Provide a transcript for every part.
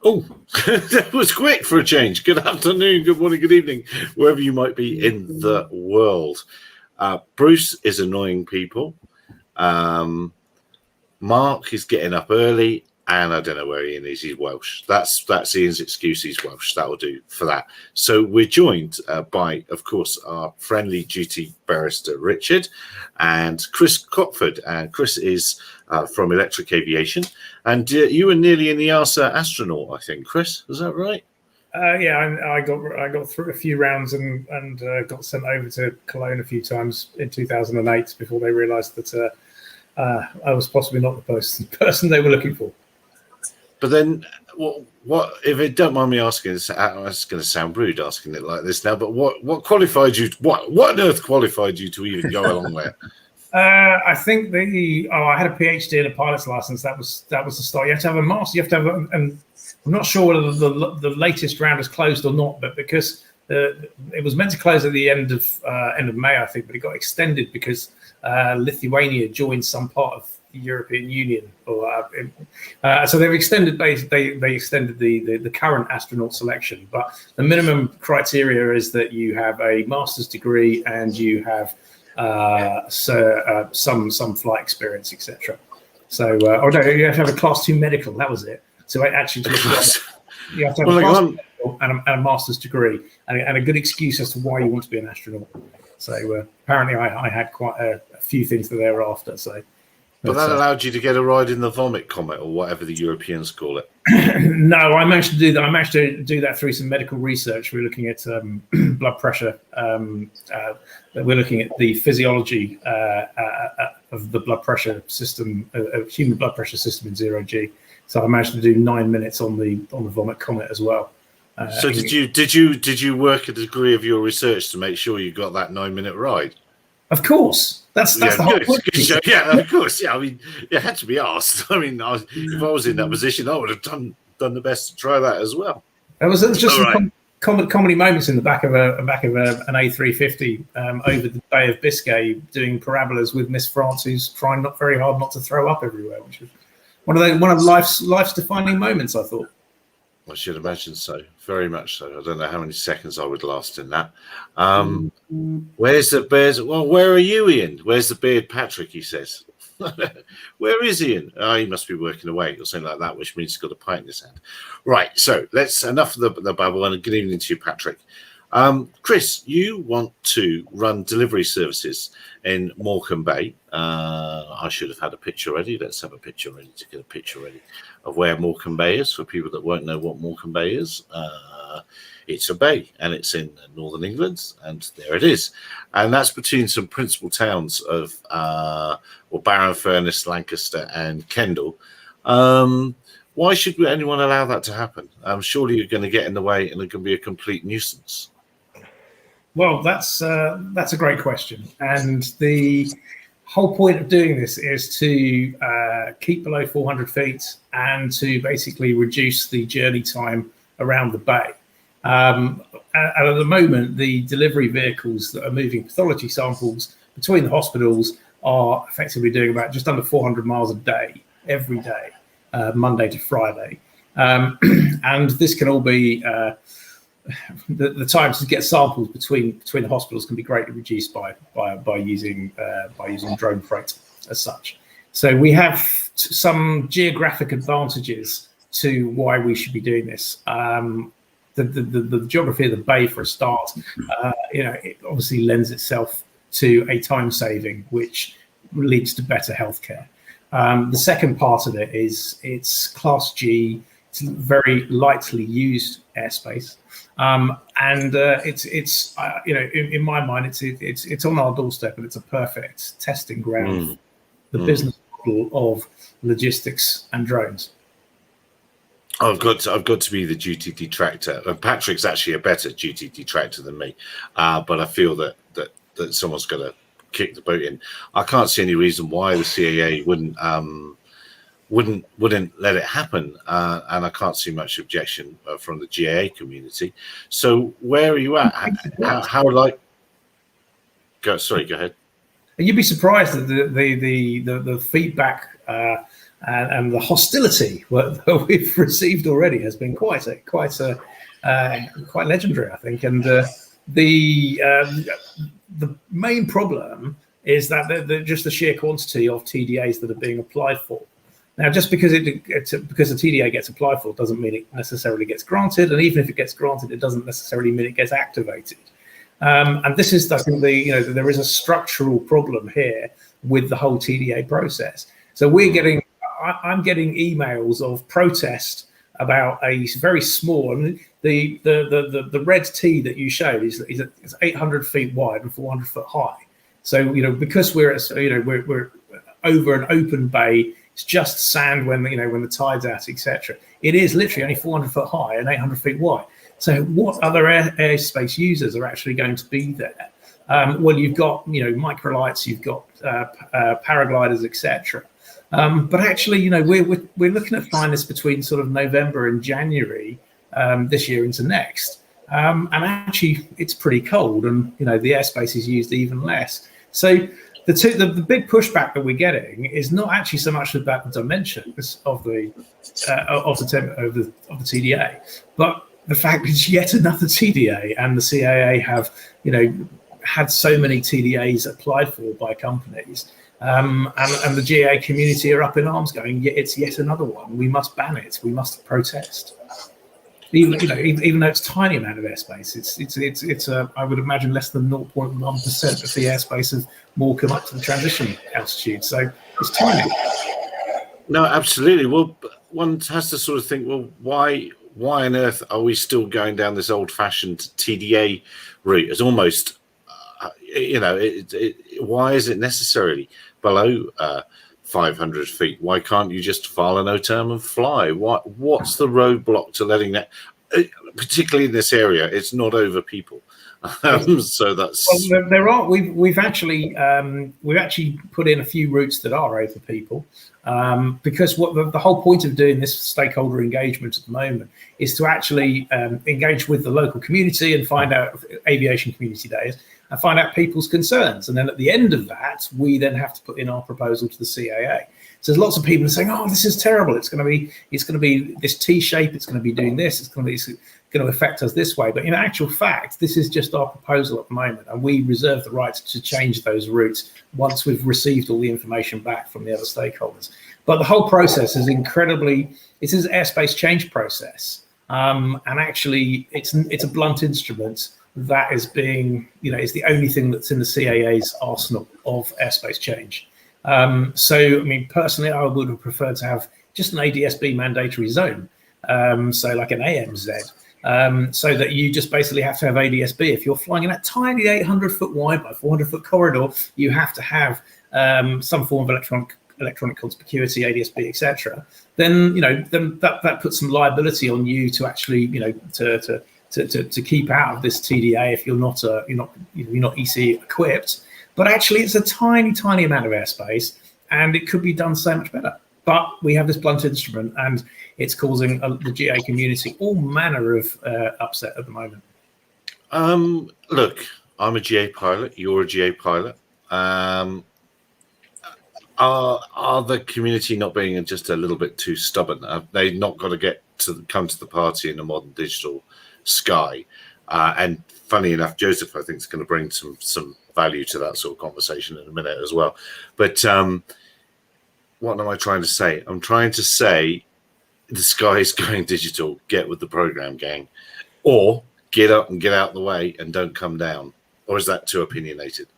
Oh, that was quick for a change. Good afternoon, good morning, good evening, wherever you might be in the world. Bruce is annoying people. Mark is getting up early, and I don't know where Ian is. He's Welsh. That's Ian's excuse. He's Welsh. That will do for that. So we're joined by, of course, our friendly duty barrister Richard and Chris Crockford. And Chris is from Electric Aviation, and you were nearly in the EASA astronaut, I think. Chris, is that right? Yeah, I got through a few rounds and got sent over to Cologne a few times in 2008 before they realised that I was possibly not the person they were looking for. But then, what if it don't mind me asking? It's going to sound rude asking it like this now. But what qualified you? What on earth qualified you to even go along there? I think I had a PhD and a pilot's license. That was the start. You have to have a master. You have to have and I'm not sure whether the latest round has closed or not, but because it was meant to close at the end of May, I think, but it got extended because Lithuania joined some part of the European Union, so they've extended. They extended the current astronaut selection, but the minimum criteria is that you have a master's degree and you have some flight experience, etc. So, no, you have to have a Class 2 medical. That was it. So actually, you have to have a master's degree and a good excuse as to why you want to be an astronaut. So apparently, I had quite a few things that they were after. So, but that allowed you to get a ride in the vomit comet or whatever the Europeans call it. No, I managed to do that. I managed to do that through some medical research. We're looking at blood pressure. We're looking at the physiology of the blood pressure system, human blood pressure system in 0G. So I managed to do 9 minutes on the vomit comet as well. So did you work a degree of your research to make sure you got that 9 minute ride? Of course, that's the whole point. Yeah, of course. Yeah, I mean, it had to be asked. I mean, if I was in that position, I would have done the best to try that as well. There was just some comedy moments in the back of an A350 over the Bay of Biscay doing parabolas with Miss France, who's trying not very hard not to throw up everywhere, which was one of life's defining moments, I thought. I should imagine so. Very much so. I don't know how many seconds I would last in that. Where's the bears? Well, where are you, Ian? Where's the beard Patrick, he says. Where is Ian? Oh, he must be working away or something like that, which means he's got a pint in his hand. Right, so let's enough of the babble, and good evening to you, Patrick. Chris, you want to run delivery services in Morecambe Bay. I should have had a picture ready. Let's have a picture ready to get a picture ready of where Morecambe Bay is for people that won't know what Morecambe Bay is. It's a bay, and it's in northern England, and there it is. And that's between some principal towns of Barrow-in-Furness, Lancaster, and Kendal. Why should anyone allow that to happen? Surely you're going to get in the way, and it can be a complete nuisance. Well, that's a great question, and the whole point of doing this is to keep below 400 feet and to basically reduce the journey time around the bay. And at the moment, the delivery vehicles that are moving pathology samples between the hospitals are effectively doing about just under 400 miles a day, every day, Monday to Friday. And this can all be the time to get samples between the hospitals can be greatly reduced by using drone freight as such. So we have some geographic advantages to why we should be doing this. The geography of the bay, for a start, it obviously lends itself to a time saving, which leads to better healthcare. The second part of it is it's Class G. It's very lightly used airspace, and it's in my mind it's on our doorstep, and it's a perfect testing ground for the business model of logistics and drones. I've got to be the duty detractor. And Patrick's actually a better duty detractor than me, but I feel that someone's got to kick the boat in. I can't see any reason why the CAA wouldn't let it happen, and I can't see much objection from the GAA community. So where are you at? How like? Go ahead. You'd be surprised at the feedback and the hostility that we've received already has been quite legendary, I think. And the main problem is that just the sheer quantity of TDAs that are being applied for. Now, just because because a TDA gets applied for doesn't mean it necessarily gets granted, and even if it gets granted, it doesn't necessarily mean it gets activated. And this is, I think, there is a structural problem here with the whole TDA process. So I'm getting emails of protest about a very small. I mean, the red T that you showed is 800 feet wide and 400 foot high. So because we're over an open bay, it's just sand when the tide's out, etc. It is literally only 400 foot high and 800 feet wide. So what other airspace users are actually going to be there? Well, you've got microlights, you've got paragliders, etc. But actually, we're looking at flying this between sort of November and January this year into next. And actually, it's pretty cold, and the airspace is used even less. So the big pushback that we're getting is not actually so much about the dimensions of the TDA, but the fact it's yet another TDA, and the CAA have had so many TDAs applied for by companies, and the GA community are up in arms, going, it's yet another one. We must ban it. We must protest. Even though it's a tiny amount of airspace, it's I would imagine less than 0.1% of the airspace of Morecambe up to the transition altitude. So it's tiny. No, absolutely. Well, one has to sort of think, well, why on earth are we still going down this old-fashioned TDA route? It's almost, why is it necessarily below 500 feet? Why can't you just file a no term and fly? What's the roadblock to letting that, particularly in this area? It's not over people. So that's there are. We've actually put in a few routes that are over people, because what the whole point of doing this stakeholder engagement at the moment is to actually engage with the local community and find out aviation community days and find out people's concerns. And then at the end of that, we then have to put in our proposal to the CAA. So there's lots of people saying, "Oh, this is terrible. It's going to be this T shape. It's going to be doing this. It's going to affect us this way." But in actual fact, this is just our proposal at the moment, and we reserve the right to change those routes once we've received all the information back from the other stakeholders. But the whole process is it's an airspace change process, and actually, it's a blunt instrument that is being, is the only thing that's in the CAA's arsenal of airspace change. So, I mean, personally, I would have preferred to have just an ADS-B mandatory zone, so like an AMZ, so that you just basically have to have ADS-B. If you're flying in that tiny 800 foot wide by 400 foot corridor, you have to have some form of electronic conspicuity, ADS-B, etc. Then that puts some liability on you to actually to keep out of this TDA if you're not EC equipped. But actually, it's a tiny amount of airspace, and it could be done so much better. But we have this blunt instrument, and it's causing the GA community all manner of upset at the moment. Look, I'm a GA pilot. You're a GA pilot. Are the community not being just a little bit too stubborn? Have they not got to come to the party in a modern digital sky? And funny enough, Joseph, I think, is going to bring some value to that sort of conversation in a minute as well. But what am I trying to say? I'm trying to say the sky is going digital. Get with the program, gang. Or get up and get out of the way and don't come down. Or is that too opinionated?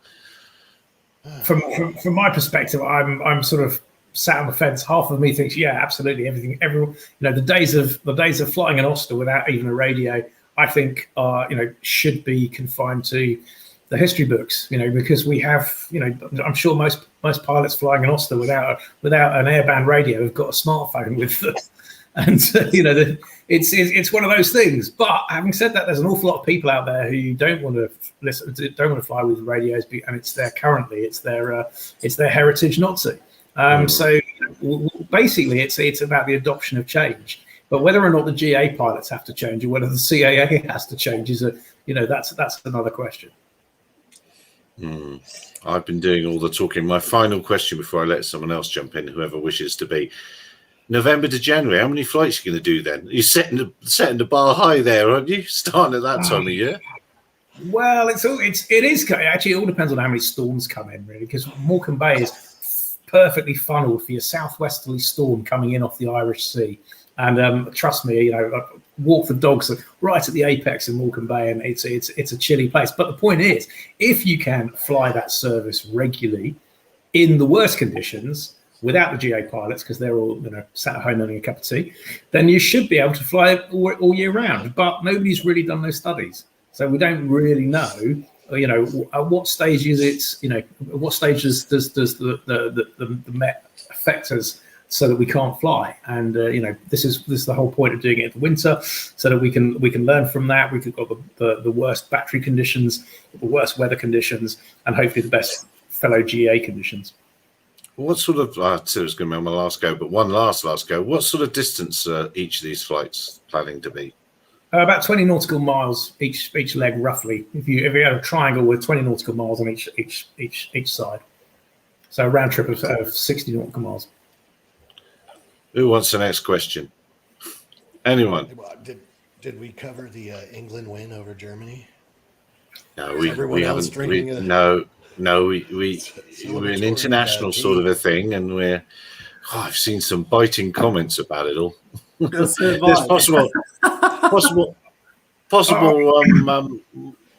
From my perspective, I'm sort of sat on the fence. Half of me thinks, yeah, absolutely, everyone. The days of flying an Oster without even a radio, I think, should be confined to the history books. Because we have, I'm sure most pilots flying an Oster without an airband radio have got a smartphone with them, and it's one of those things. But having said that, there's an awful lot of people out there who don't want to fly with radios, and it's their heritage not to. So basically, it's about the adoption of change. But whether or not the GA pilots have to change, or whether the CAA has to change, that's another question. I've been doing all the talking. My final question before I let someone else jump in, whoever wishes to be. November to January, how many flights are you going to do then? You're setting the bar high there, aren't you? Starting at that time of year. Well, it is actually, it all depends on how many storms come in, really, because Morecambe Bay is perfectly funneled for your southwesterly storm coming in off the Irish Sea. And trust me, walk the dogs right at the apex in Morecambe Bay, and it's a chilly place. But the point is, if you can fly that service regularly in the worst conditions without the GA pilots, because they're all sat at home having a cup of tea, then you should be able to fly it all year round. But nobody's really done those studies. So we don't really know, at what stage is it, at what stages does the Met affect us so that we can't fly? And, this is the whole point of doing it in the winter, so that we can learn from that. We could got the worst battery conditions, the worst weather conditions, and hopefully the best fellow GA conditions. What sort of, I said it was going to be my last go, but one last go. What sort of distance are each of these flights planning to be? About 20 nautical miles each leg, roughly. If you had a triangle with 20 nautical miles on each side, so a round trip of 60 nautical miles. Who wants the next question? Anyone? Did we cover the England win over Germany? No, we haven't. We're an international sort of a thing, and I've seen some biting comments about it all. There's possible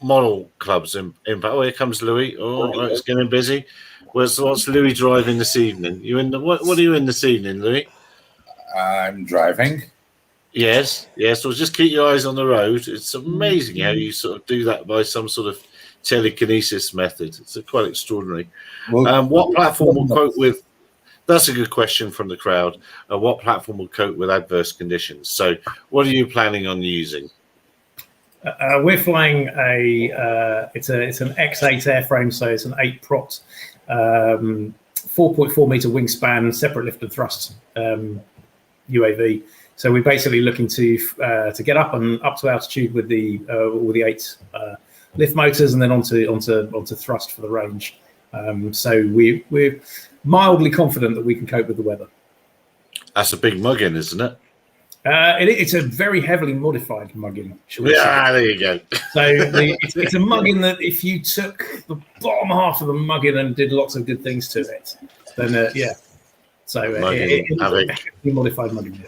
model clubs in impact. Oh, here comes Louis. Oh, it's getting busy. What's Louis driving this evening? What are you in this evening, Louis? I'm driving. Yes. Well, just keep your eyes on the road. It's amazing how you sort of do that by some sort of telekinesis method. It's quite extraordinary. What platform will cope with? That's a good question from the crowd. What platform will cope with adverse conditions? So, what are you planning on using? We're flying it's an X8 airframe, so it's an 8-prop, 4.4 meter wingspan, separate lift and thrust UAV. So we're basically looking to get up to altitude with all the 8 lift motors, and then onto thrust for the range. So we're mildly confident that we can cope with the weather. That's a big muggin, isn't it? It's a very heavily modified muggin. There you go. So it's a muggin that if you took the bottom half of the muggin and did lots of good things to it, then yeah. So it's a heavily modified muggin.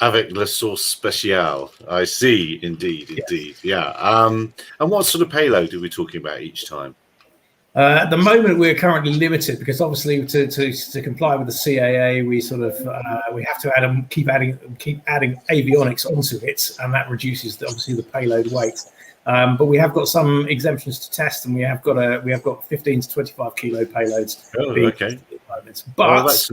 Avec la sauce spéciale. I see, indeed. Yeah. And what sort of payload are we talking about each time? At the moment, we're currently limited because obviously to comply with the CAA, we sort of we have to keep adding avionics onto it, and that reduces obviously the payload weight. But we have got some exemptions to test, and we have got 15 to 25 kilo payloads. Oh, okay. But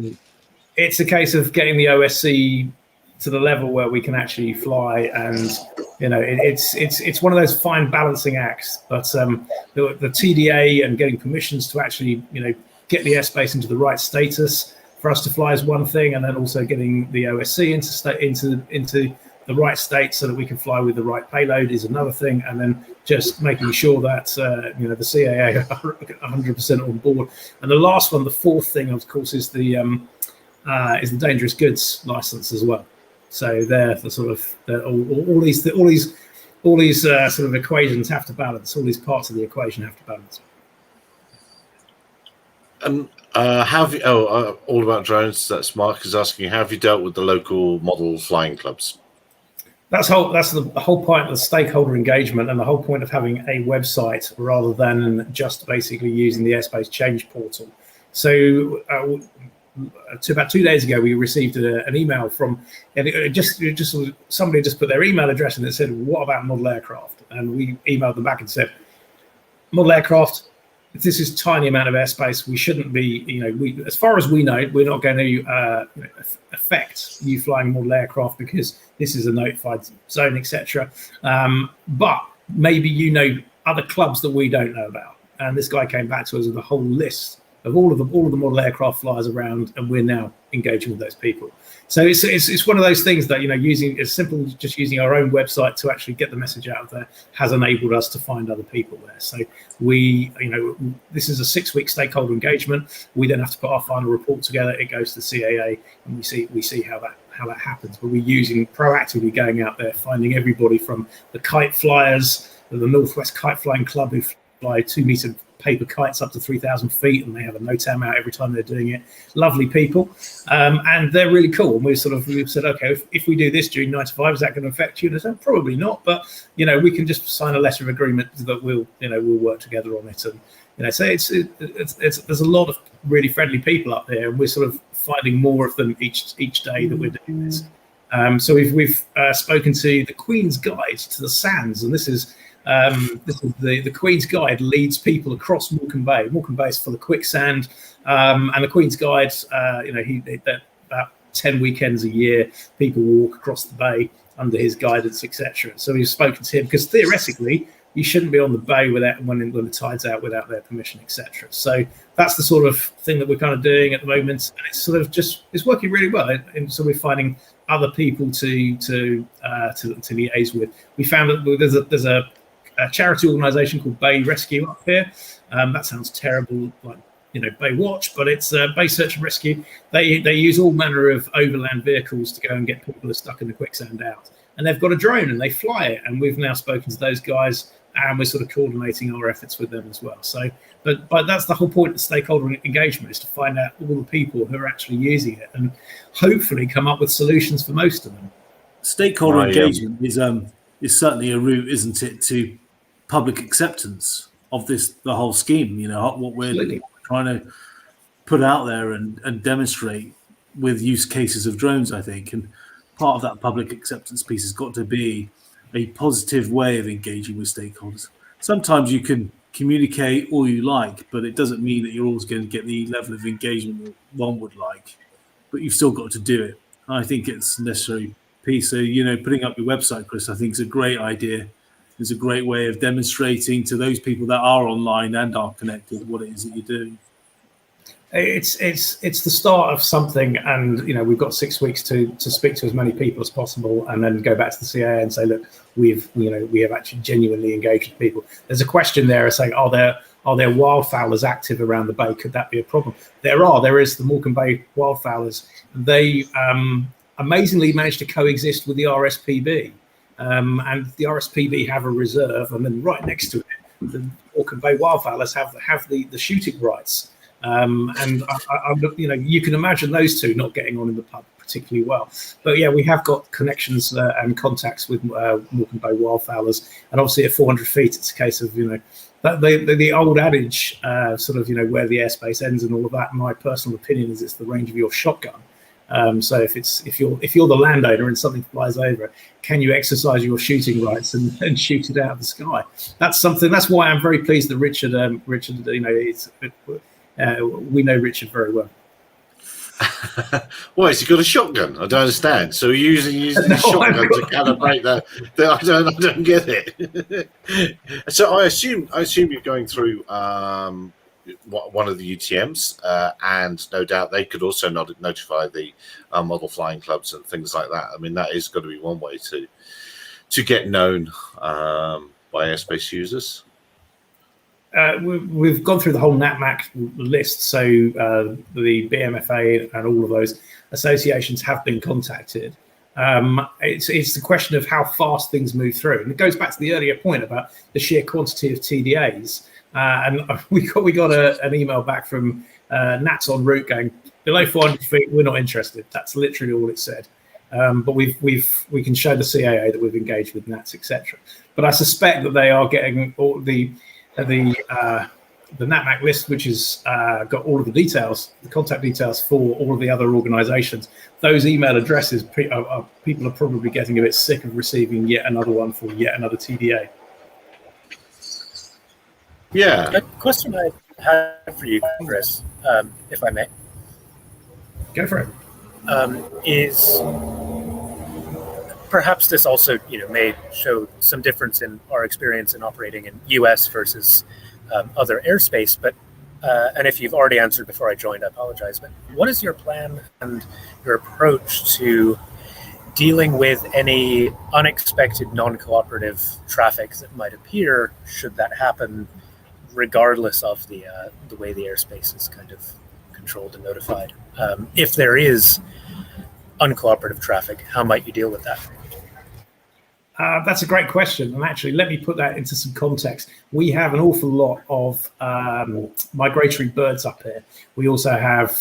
it's a case of getting the OSC to the level where we can actually fly, and it's one of those fine balancing acts. But the TDA and getting permissions to actually get the airspace into the right status for us to fly is one thing, and then also getting the OSC into the right state so that we can fly with the right payload is another thing, and then just making sure that the CAA are 100% on board. And the last one, the fourth thing, of course, is the dangerous goods license as well. So they're the sort of all these sort of equations have to balance. All these parts of the equation have to balance. And all about drones. That's Mark is asking. Have you dealt with the local model flying clubs? That's the whole point of the stakeholder engagement, and the whole point of having a website rather than just basically using the airspace change portal. So. About 2 days ago, we received an email from, and somebody just put their email address in and said, "What about model aircraft?" And we emailed them back and said, "Model aircraft, if this is tiny amount of airspace, we shouldn't be, as far as we know, we're not going to affect you flying model aircraft because this is a notified zone, etc. But maybe other clubs that we don't know about." And this guy came back to us with a whole list of all of the model aircraft flyers around, and we're now engaging with those people. So it's one of those things that, using as simple as just using our own website to actually get the message out there has enabled us to find other people there. So this is a 6-week stakeholder engagement. We then have to put our final report together. It goes to the CAA, and we see how that happens. But we're proactively going out there, finding everybody from the kite flyers, the Northwest Kite Flying Club, who fly 2-meter paper kites up to 3,000 feet, and they have a NOTAM out every time they're doing it. Lovely people, and they're really cool. And we've said, okay, if we do this during 95, is that going to affect you? And I said, probably not, but we can just sign a letter of agreement that we'll work together on it. And so it's there's a lot of really friendly people up there, and we're sort of finding more of them each day that we're doing this. So we've spoken to the Queen's Guide to the Sands, and this is the Queen's Guide leads people across Morecambe Bay. Morecambe Bay is full of quicksand, and the Queen's Guide, about 10 weekends a year, people walk across the bay under his guidance, etc. So we've spoken to him because theoretically you shouldn't be on the bay when the tide's out without their permission, etc. So that's the sort of thing that we're kind of doing at the moment, and it's sort of it's working really well. And so we're finding other people to liaise with. We found that there's a charity organisation called Bay Rescue up here. That sounds terrible, like Bay Watch, but it's Bay Search and Rescue. They use all manner of overland vehicles to go and get people who are stuck in the quicksand out. And they've got a drone and they fly it. And we've now spoken to those guys, and we're sort of coordinating our efforts with them as well. So, but that's the whole point of stakeholder engagement, is to find out all the people who are actually using it and hopefully come up with solutions for most of them. Stakeholder engagement is certainly a route, isn't it, to public acceptance of the whole scheme. What we're trying to put out there and demonstrate with use cases of drones, I think. And part of that public acceptance piece has got to be a positive way of engaging with stakeholders. Sometimes you can communicate all you like, but it doesn't mean that you're always going to get the level of engagement that one would like, but you've still got to do it. And I think it's a necessary piece. So, putting up your website, Chris, I think is a great idea. It's a great way of demonstrating to those people that are online and are connected what it is that you're doing. It's the start of something, and we've got 6 weeks to speak to as many people as possible, and then go back to the CIA and say, look, we have actually genuinely engaged with people. There's a question there saying, are there wildfowlers active around the bay? Could that be a problem? There is the Morecambe Bay wildfowlers. They amazingly managed to coexist with the RSPB, and the RSPB have a reserve, and then right next to it, the Morecambe Bay wildfowlers have the shooting rights. And you can imagine those two not getting on in the pub particularly well. But yeah, we have got connections and contacts with Morecambe Bay wildfowlers, and obviously at 400 feet, it's a case of the old adage, sort of where the airspace ends and all of that. My personal opinion is it's the range of your shotgun. So if you're the landowner and something flies over, can you exercise your shooting rights and shoot it out of the sky? That's why I'm very pleased that Richard, we know Richard very well. Why has he got a shotgun? I don't understand. So using the shotgun to calibrate the I don't get it. So I assume you're going through one of the UTMs, and no doubt they could also notify the model flying clubs and things like that. I mean, that is going to be one way to get known by airspace users. We've gone through the whole NatMac list, so the BMFA and all of those associations have been contacted. It's the question of how fast things move through, and it goes back to the earlier point about the sheer quantity of TDAs. And we got an email back from Nats en route going, below 400 feet, we're not interested. That's literally all it said. But we can show the CAA that we've engaged with Nats, etc. But I suspect that they are getting all the NatMac list, which has got all of the details, the contact details for all of the other organisations. Those email addresses, people are probably getting a bit sick of receiving yet another one for yet another TDA. Yeah. A question I have for you, Chris, if I may. Go for it. Is perhaps this also, may show some difference in our experience in operating in U.S. versus other airspace. But and if you've already answered before I joined, I apologize, but what is your plan and your approach to dealing with any unexpected non-cooperative traffic that might appear should that happen, regardless of the way the airspace is kind of controlled and notified? If there is uncooperative traffic, how might you deal with that? That's a great question. And actually, let me put that into some context. We have an awful lot of migratory birds up here. We also have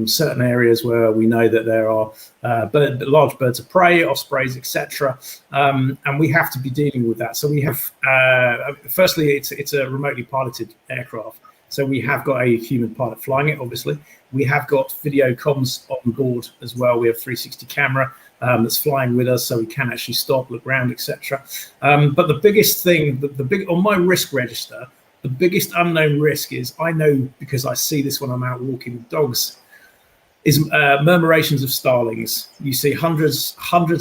certain areas where we know that there are large birds of prey, ospreys, etc. And we have to be dealing with that. So we have, firstly, it's a remotely piloted aircraft. So we have got a human pilot flying it, obviously. We have got video comms on board as well. We have 360 camera that's flying with us, so we can actually stop, look around, etc. But the biggest thing, on my risk register, the biggest unknown risk is, I know because I see this when I'm out walking with dogs, is murmurations of starlings. You see hundreds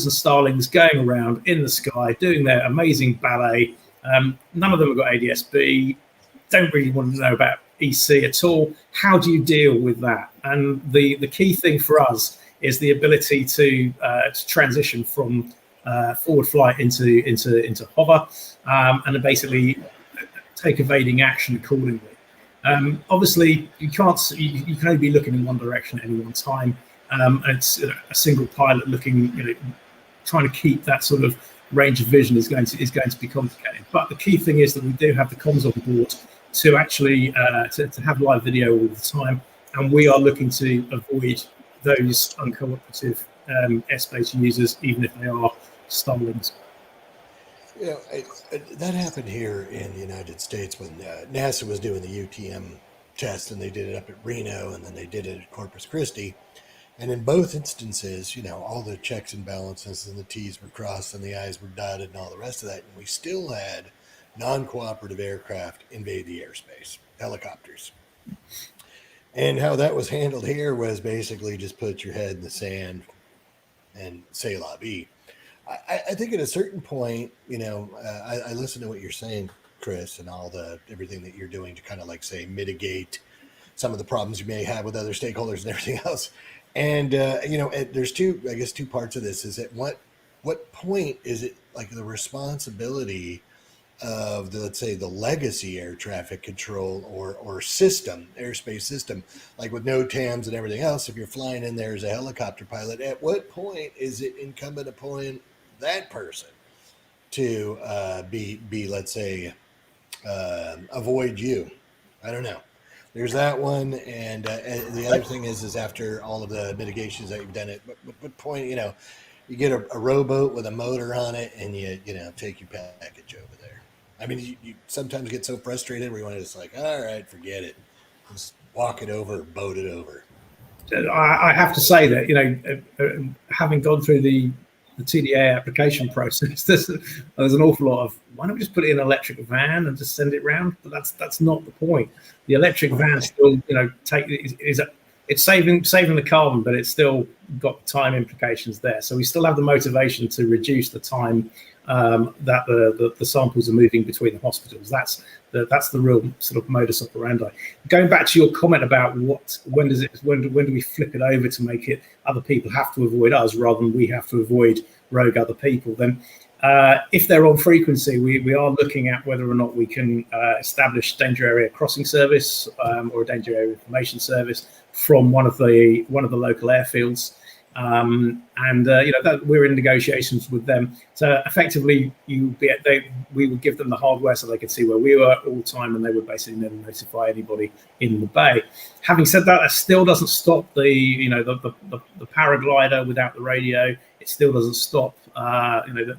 of starlings going around in the sky doing their amazing ballet. None of them have got ADS-B. Don't really want to know about EC at all. How do you deal with that? And the key thing for us is the ability to transition from forward flight into hover, and basically take evading action accordingly. Obviously, you can only be looking in one direction at any one time. And it's a single pilot looking, trying to keep that sort of range of vision is going to be complicated. But the key thing is that we do have the comms on board to actually to have live video all the time, and we are looking to avoid those uncooperative airspace users, even if they are starlings. That happened here in the United States when NASA was doing the UTM test, and they did it up at Reno, and then they did it at Corpus Christi. And in both instances, all the checks and balances and the T's were crossed and the I's were dotted and all the rest of that. And we still had non-cooperative aircraft invade the airspace, helicopters. And how that was handled here was basically just put your head in the sand and say la vie. I think at a certain point, I listen to what you're saying, Chris, and everything that you're doing to kind of mitigate some of the problems you may have with other stakeholders and everything else. And, there's two parts of this. Is at what point is it the responsibility of the legacy air traffic control or system, airspace system, with no TAMs and everything else? If you're flying in there as a helicopter pilot, at what point is it incumbent upon that person to avoid you? I don't know. There's that one, and the other thing is after all of the mitigations that you've done, at what point, you get a rowboat with a motor on it, and you take your package over there. I mean, you sometimes get so frustrated where you want to just all right, forget it, just walk it over, boat it over. I have to say that having gone through the TDA application process, there's an awful lot of, why don't we just put it in an electric van and just send it round? But that's not the point. The electric van still, it's saving the carbon, but it's still got time implications there. So we still have the motivation to reduce the time that the samples are moving between the hospitals. That's the real sort of modus operandi. Going back to your comment about when do we flip it over to make it other people have to avoid us rather than we have to avoid rogue other people, then if they're on frequency, we are looking at whether or not we can establish danger area crossing service or a danger area information service from one of the local airfields. That we're in negotiations with them. So effectively, we would give them the hardware so they could see where we were all the time, and they would basically never notify anybody in the bay. Having said that, that still doesn't stop the paraglider without the radio. It still doesn't stop the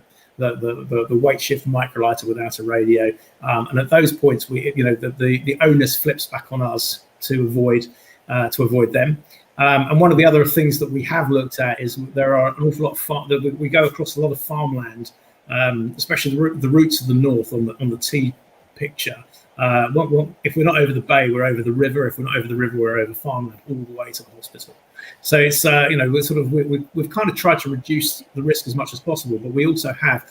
weight shift microlighter without a radio. And at those points, the onus flips back on us to avoid them. And one of the other things that we have looked at is there are an awful lot of we go across a lot of farmland, especially the routes of the north on the T picture. If we're not over the bay, we're over the river. If we're not over the river, we're over farmland all the way to the hospital. So it's we've kind of tried to reduce the risk as much as possible, but we also have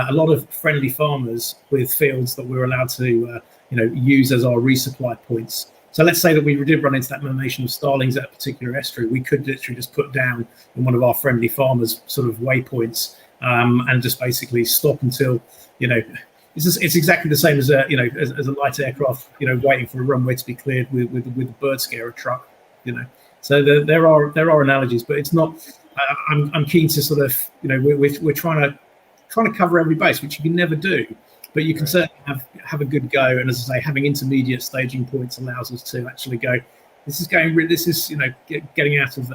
a lot of friendly farmers with fields that we're allowed to use as our resupply points. So let's say that we did run into that formation of starlings at a particular estuary, we could literally just put down in one of our friendly farmers sort of waypoints and just basically stop until, it's exactly the same as as a light aircraft, waiting for a runway to be cleared with a bird scarer truck, So there are analogies, but it's not. I'm keen to sort of, we're trying to cover every base, which you can never do, but you can certainly have a good go. And as I say, having intermediate staging points allows us to actually go. This is getting out of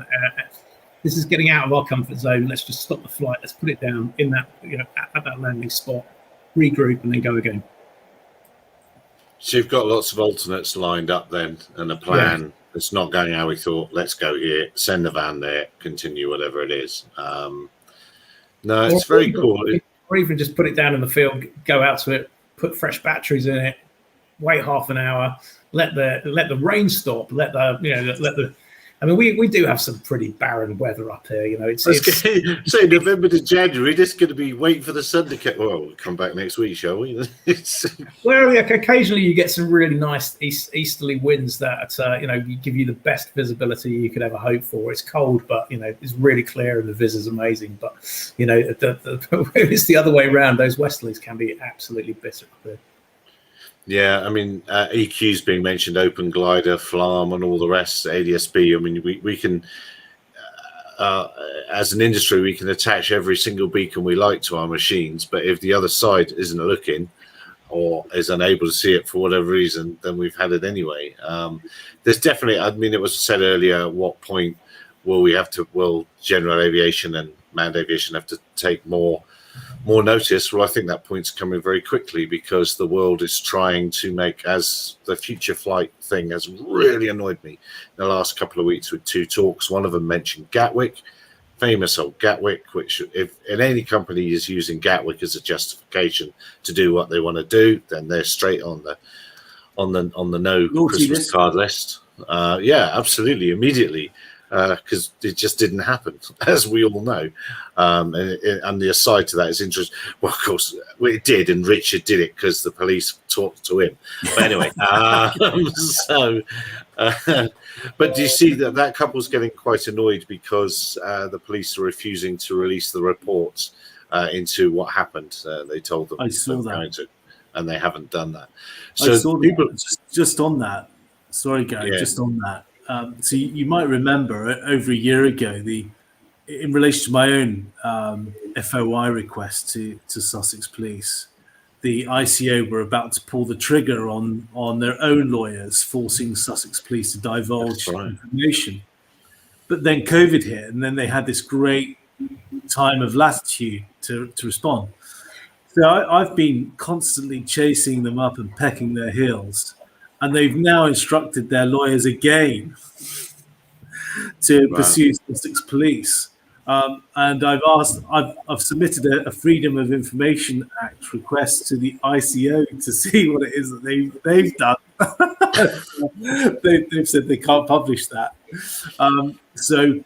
this is getting out of our comfort zone. Let's just stop the flight. Let's put it down in that at that landing spot, regroup, and then go again. So you've got lots of alternates lined up then, and a plan. Yeah. It's not going how we thought. Let's go here, send the van there, continue whatever it is. No, it's very cool. Or even just put it down in the field, go out to it, put fresh batteries in it, wait half an hour, let the rain stop, let the. I mean, we do have some pretty barren weather up here. Say November to January. Just going to be waiting for the sun to come. Well, we'll come back next week, shall we? Well, occasionally you get some really nice easterly winds that give you the best visibility you could ever hope for. It's cold, but it's really clear and the vis is amazing. But it's the other way around. Those westerlies can be absolutely bitter up here. Yeah, I mean, EQ's being mentioned, Open Glider, FLARM, and all the rest, ADSB. I mean, we can, as an industry, we can attach every single beacon we like to our machines, but if the other side isn't looking or is unable to see it for whatever reason, then we've had it anyway. There's definitely, I mean, it was said earlier, at what point will general aviation and manned aviation have to take more notice? Well, I think that point's coming very quickly because the world is trying to make, as the future flight thing has really annoyed me in the last couple of weeks with two talks. One of them mentioned Gatwick, famous old Gatwick, which if any company is using Gatwick as a justification to do what they want to do, then they're straight on the no Christmas card list. Yeah, absolutely, immediately. Because it just didn't happen, as we all know. And the aside to that is interesting. Well, of course, it did, and Richard did it because the police talked to him. But anyway, but do you see that couple's getting quite annoyed because the police are refusing to release the reports into what happened? They told them I saw that. And they haven't done that. So I saw people just on that. Sorry, Gary, just on that. So you might remember over a year ago, in relation to my own FOI request to Sussex Police, the ICO were about to pull the trigger on their own lawyers, forcing Sussex Police to divulge information. But then COVID hit, and then they had this great time of latitude to respond. So I've been constantly chasing them up and pecking their heels. And they've now instructed their lawyers again to pursue Sussex Police. And I've submitted a Freedom of Information Act request to the ICO to see what it is that they've done. They've said they can't publish that. So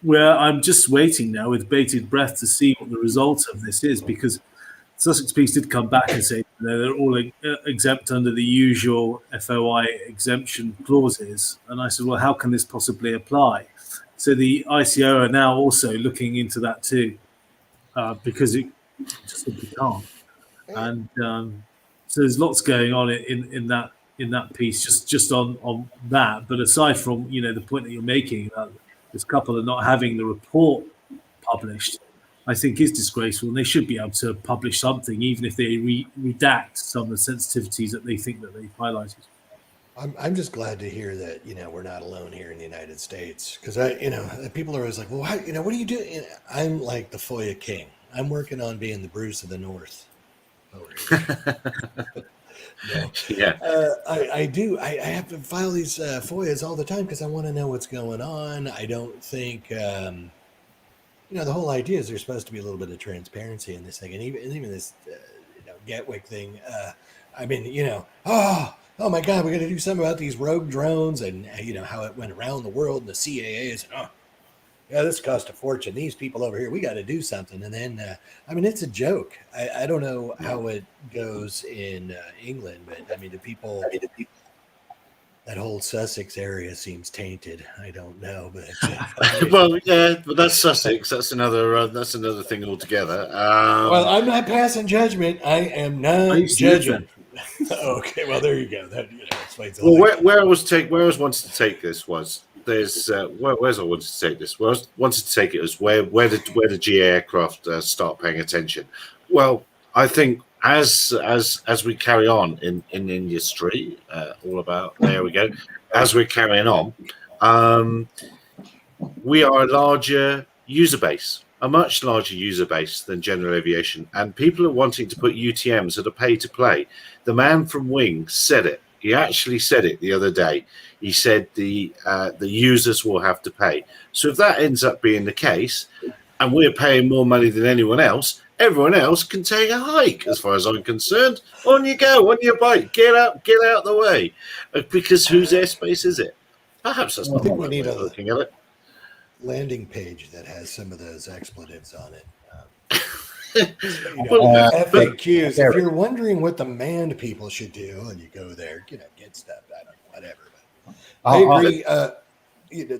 I'm just waiting now with bated breath to see what the result of this is, because Sussex Police did come back and say they're all exempt under the usual FOI exemption clauses. And I said, well, how can this possibly apply? So the ICO are now also looking into that too, because it just simply can't. And so there's lots going on in that piece, just on that. But aside from the point that you're making about this couple are not having the report published, I think is disgraceful, and they should be able to publish something, even if they redact some of the sensitivities that they think that they've highlighted. I'm just glad to hear that we're not alone here in the United States, because people are always like, well, what are you doing? I'm like the FOIA king. I'm working on being the Bruce of the North. No. Yeah, I do. I have to file these FOIAs all the time because I want to know what's going on. I don't think. The whole idea is there's supposed to be a little bit of transparency in this thing, and even this, Gatwick thing. I mean, oh my God, we got to do something about these rogue drones, and how it went around the world, and the CAA is, this cost a fortune. These people over here, we got to do something, and then, it's a joke. I don't know how it goes in England, but the people. that whole Sussex area seems tainted. I don't know, but Well, yeah, but that's Sussex. That's another thing altogether. well, I'm not passing judgment. I am I not used to live judging. Okay, well there you go. That explains the Well, whole thing. where I was wanting to take this was there's where's I wanted to take this. Where I wanted to take it was where the GA aircraft start paying attention. Well, I think as we carry on in industry, all about there we go. As we're carrying on, we are a larger user base, a much larger user base than general aviation, and people are wanting to put UTMs that are pay to play. The man from Wing said it. He actually said it the other day. He said the users will have to pay. So if that ends up being the case, and we're paying more money than anyone else, everyone else can take a hike. As far as I'm concerned, on you go, on your bike, get out the way, because whose airspace is it? Perhaps that's not the think we right need way of a- looking at it. Landing page that has some of those expletives on it. Well, FAQs. If you're wondering what the manned people should do, and you go there, get stuff. I don't know, whatever. But I agree.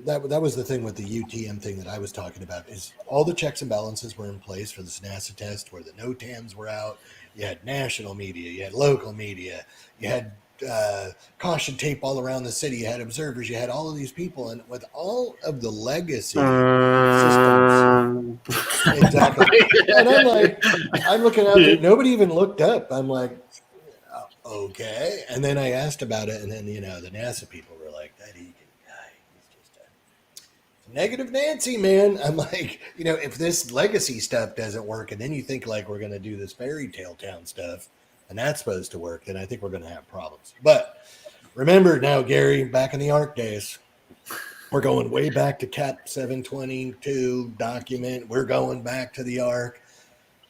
That was the thing with the UTM thing that I was talking about. Is all the checks and balances were in place for this NASA test, where the NOTAMs were out. You had national media, you had local media, you had caution tape all around the city. You had observers. You had all of these people, and with all of the legacy systems, exactly. And I'm like, I'm looking out there. Nobody even looked up. I'm like, okay. And then I asked about it, and then the NASA people were like, that Egan guy, he's just a negative Nancy, man. I'm like, if this legacy stuff doesn't work, and then you think like we're going to do this fairy tale town stuff, and that's supposed to work, then I think we're going to have problems. But remember now, Gary, back in the ARC days, we're going way back to Cap 722 document. We're going back to the ARC.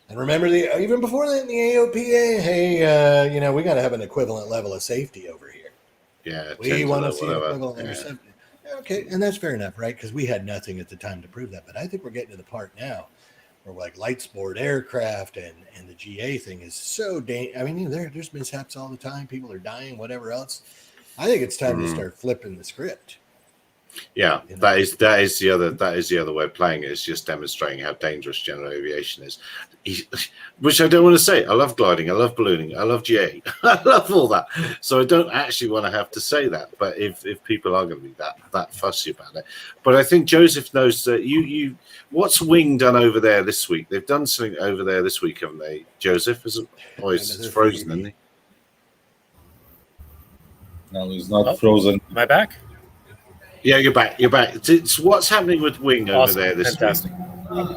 And remember, even before that in the AOPA, hey, we got to have an equivalent level of safety over here. Yeah, We want to see an whatever. equivalent level of safety. Okay, and that's fair enough, right? Because we had nothing at the time to prove that. But I think we're getting to the part now where like light sport aircraft and the GA thing is so dangerous. I mean, there's mishaps all the time. People are dying, whatever else. I think it's time to start flipping the script. Yeah, that is the other way of playing it. It's just demonstrating how dangerous general aviation is. Which I don't want to say. I love gliding, I love ballooning, I love GA, I love all that. So I don't actually want to have to say that. But if people are going to be that fussy about it, but I think Joseph knows that you what's Wing done over there this week? They've done something over there this week, haven't they? Joseph isn't. Oh, it's frozen, isn't he? No, he's not frozen. Am I back? Yeah, you're back. It's what's happening with Wing over there this Fantastic. week.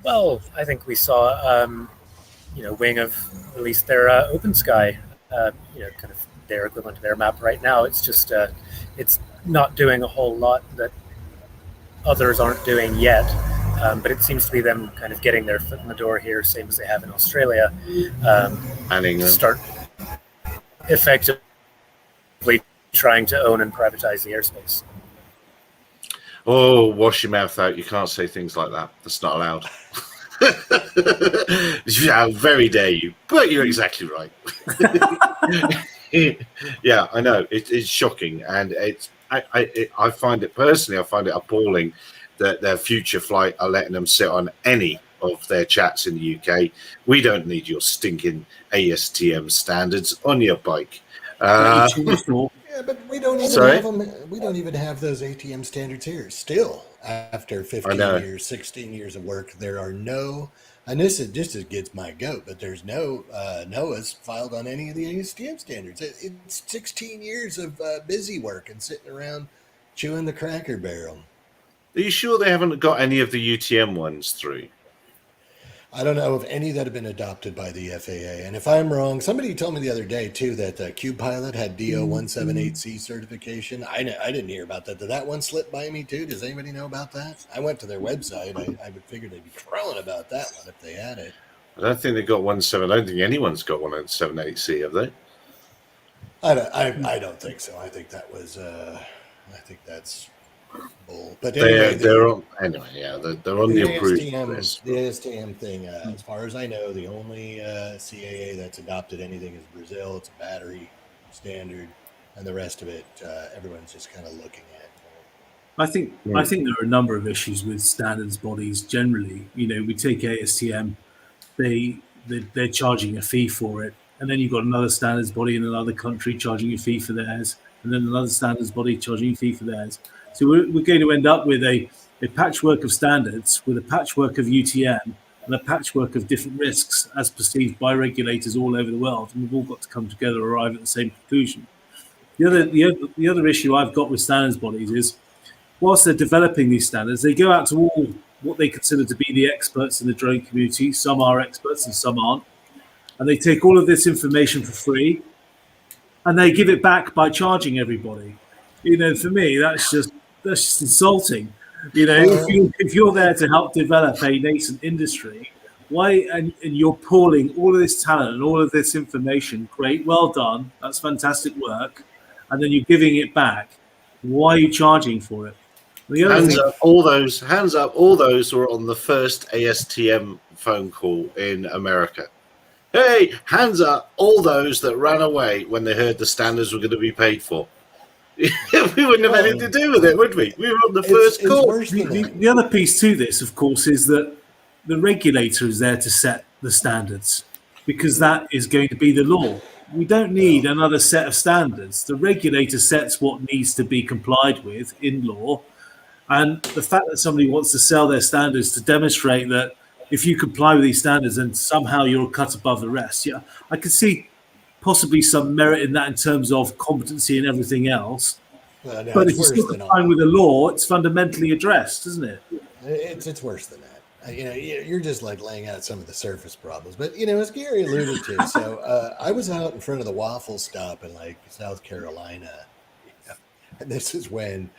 Well, I think we saw, Wing have released their Open Sky, kind of their equivalent to their map right now. It's just, it's not doing a whole lot that others aren't doing yet, but it seems to be them kind of getting their foot in the door here, same as they have in Australia, And England. to start effectively trying to own and privatize the airspace. Oh, wash your mouth out. You can't say things like that. That's not allowed. How very dare you. But you're exactly right. Yeah, I know. It's shocking. And I find it personally, I find it appalling that their future flight are letting them sit on any of their chats in the UK. We don't need your stinking ASTM standards on your bike. Yeah, but we don't even have them. We don't even have those ATM standards here. Still, after 15 years, 16 years of work, there are no, and this gets my goat, but there's no NOAA's filed on any of the ASTM standards. It's 16 years of busy work and sitting around chewing the cracker barrel. Are you sure they haven't got any of the UTM ones through? I don't know of any that have been adopted by the FAA. And if I'm wrong, somebody told me the other day, too, that Cube Pilot had DO178C certification. I didn't hear about that. Did that one slip by me, too? Does anybody know about that? I went to their website. I would figure they'd be crowing about that one if they had it. I don't think they've got 17. I don't think anyone's got 178C, have they? I don't think so. I think that was, I think that's bull. But They're anyway, on the approved list. The ASTM thing, as far as I know, the only CAA that's adopted anything is Brazil. It's a battery standard. and the rest of it, everyone's just kind of looking at. I think there are a number of issues with standards bodies generally. We take ASTM, they're charging a fee for it, and then you've got another standards body in another country charging a fee for theirs, and then another standards body charging a fee for theirs. So we're going to end up with a patchwork of standards, with a patchwork of UTM, and a patchwork of different risks as perceived by regulators all over the world, and we've all got to come together, arrive at the same conclusion. The other issue I've got with standards bodies is, whilst they're developing these standards, they go out to all what they consider to be the experts in the drone community. Some are experts and some aren't. And they take all of this information for free and they give it back by charging everybody. For me, that's just insulting. If you're there to help develop a nascent industry, why and you're pooling all of this talent and all of this information, great, well done, that's fantastic work, and then you're giving it back. Why are you charging for it? Hands up all those who were on the first ASTM phone call in America. Hey, hands up all those that ran away when they heard the standards were going to be paid for. We wouldn't have anything to do with it, would we? We were on the first call. The other piece to this, of course, is that the regulator is there to set the standards, because that is going to be the law. We don't need another set of standards. The regulator sets what needs to be complied with in law. And the fact that somebody wants to sell their standards to demonstrate that if you comply with these standards, then somehow you're cut above the rest. Yeah, I could see possibly some merit in that in terms of competency and everything else. No, but if you're still complying with the law, it's fundamentally addressed, isn't it? It's worse than that. You're just like laying out some of the surface problems. But, as Gary alluded to, so I was out in front of the waffle stop in like South Carolina. And this is when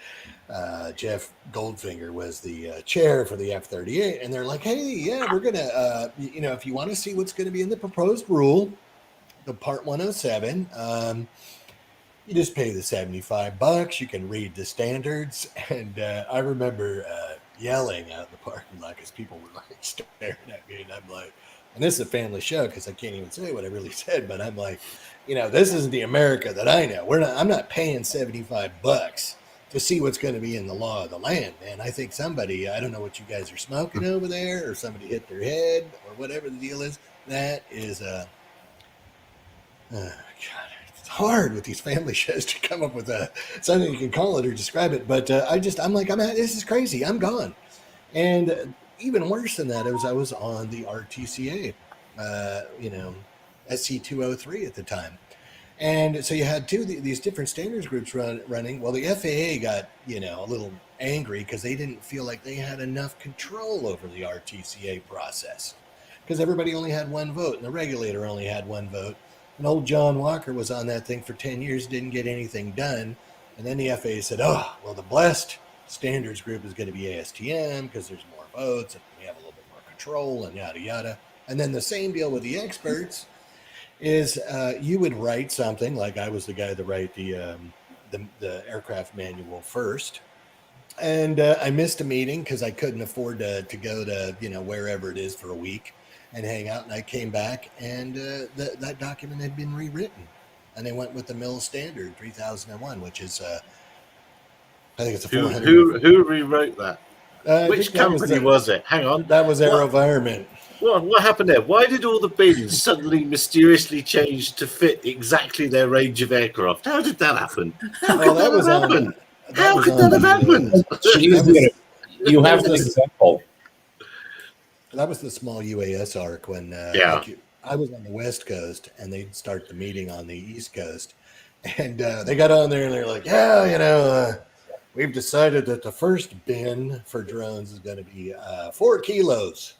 Jeff Goldfinger was the chair for the F-38. And they're like, hey, yeah, we're going to, if you want to see what's going to be in the proposed rule, the Part 107, you just pay the $75. You can read the standards. And I remember yelling out in the parking lot because people were like staring at me. And I'm like, and this is a family show because I can't even say what I really said, but I'm like, this isn't the America that I know. I'm not paying $75 to see what's going to be in the law of the land, man. I think somebody, I don't know what you guys are smoking over there, or somebody hit their head, or whatever the deal is. That is God, it's hard with these family shows to come up with something you can call it or describe it. But this is crazy. I'm gone. And even worse than that, I was on the RTCA, SC203 at the time. And so you had these different standards groups running. Well, the FAA got, a little angry because they didn't feel like they had enough control over the RTCA process, because everybody only had one vote and the regulator only had one vote. And old John Walker was on that thing for 10 years, didn't get anything done. And then the FAA said, the blessed standards group is going to be ASTM because there's more votes and we have a little bit more control and yada, yada. And then the same deal with the experts is you would write something, like I was the guy that write the aircraft manual first. And I missed a meeting because I couldn't afford to go to, wherever it is for a week and hang out. And I came back and that document had been rewritten. And they went with the Mill Standard 3001, which is, I think it's a 400. Who rewrote that? Which company was it? Hang on. That was AeroVironment. What happened there? Why did all the bins suddenly mysteriously change to fit exactly their range of aircraft? How did that happen? How could that have happened? How could that have happened? You have the example. That was the small UAS arc when I was on the West Coast and they'd start the meeting on the East Coast. And they got on there and they're like, we've decided that the first bin for drones is going to be 4 kilos.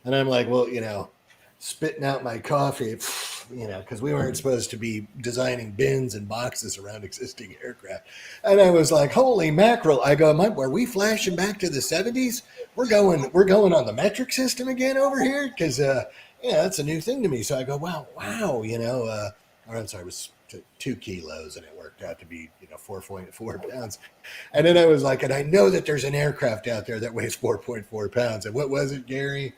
And I'm like, well, spitting out my coffee, because we weren't supposed to be designing bins and boxes around existing aircraft. And I was like, holy mackerel. I go, are we flashing back to the 70s? We're going on the metric system again over here? Because, that's a new thing to me. So I go, wow, or I'm sorry, it was 2 kilos and it worked out to be, 4.4 pounds. And then I was like, and I know that there's an aircraft out there that weighs 4.4 pounds. And what was it, Gary?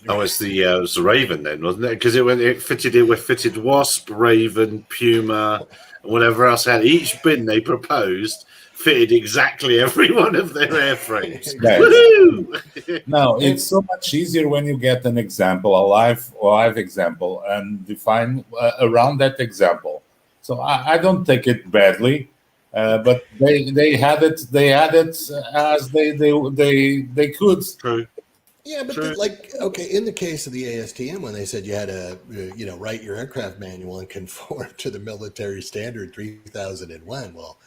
Oh, it's it was the Raven then, wasn't it? Because it fitted Wasp, Raven, Puma, and whatever else had. Each bin they proposed fitted exactly every one of their airframes. Yes. Woohoo! No, it's so much easier when you get an example, a live example, and define around that example. So I don't take it badly, but they had it as they could. True. Yeah, but in the case of the ASTM, when they said you had to, write your aircraft manual and conform to the military standard 3001, well,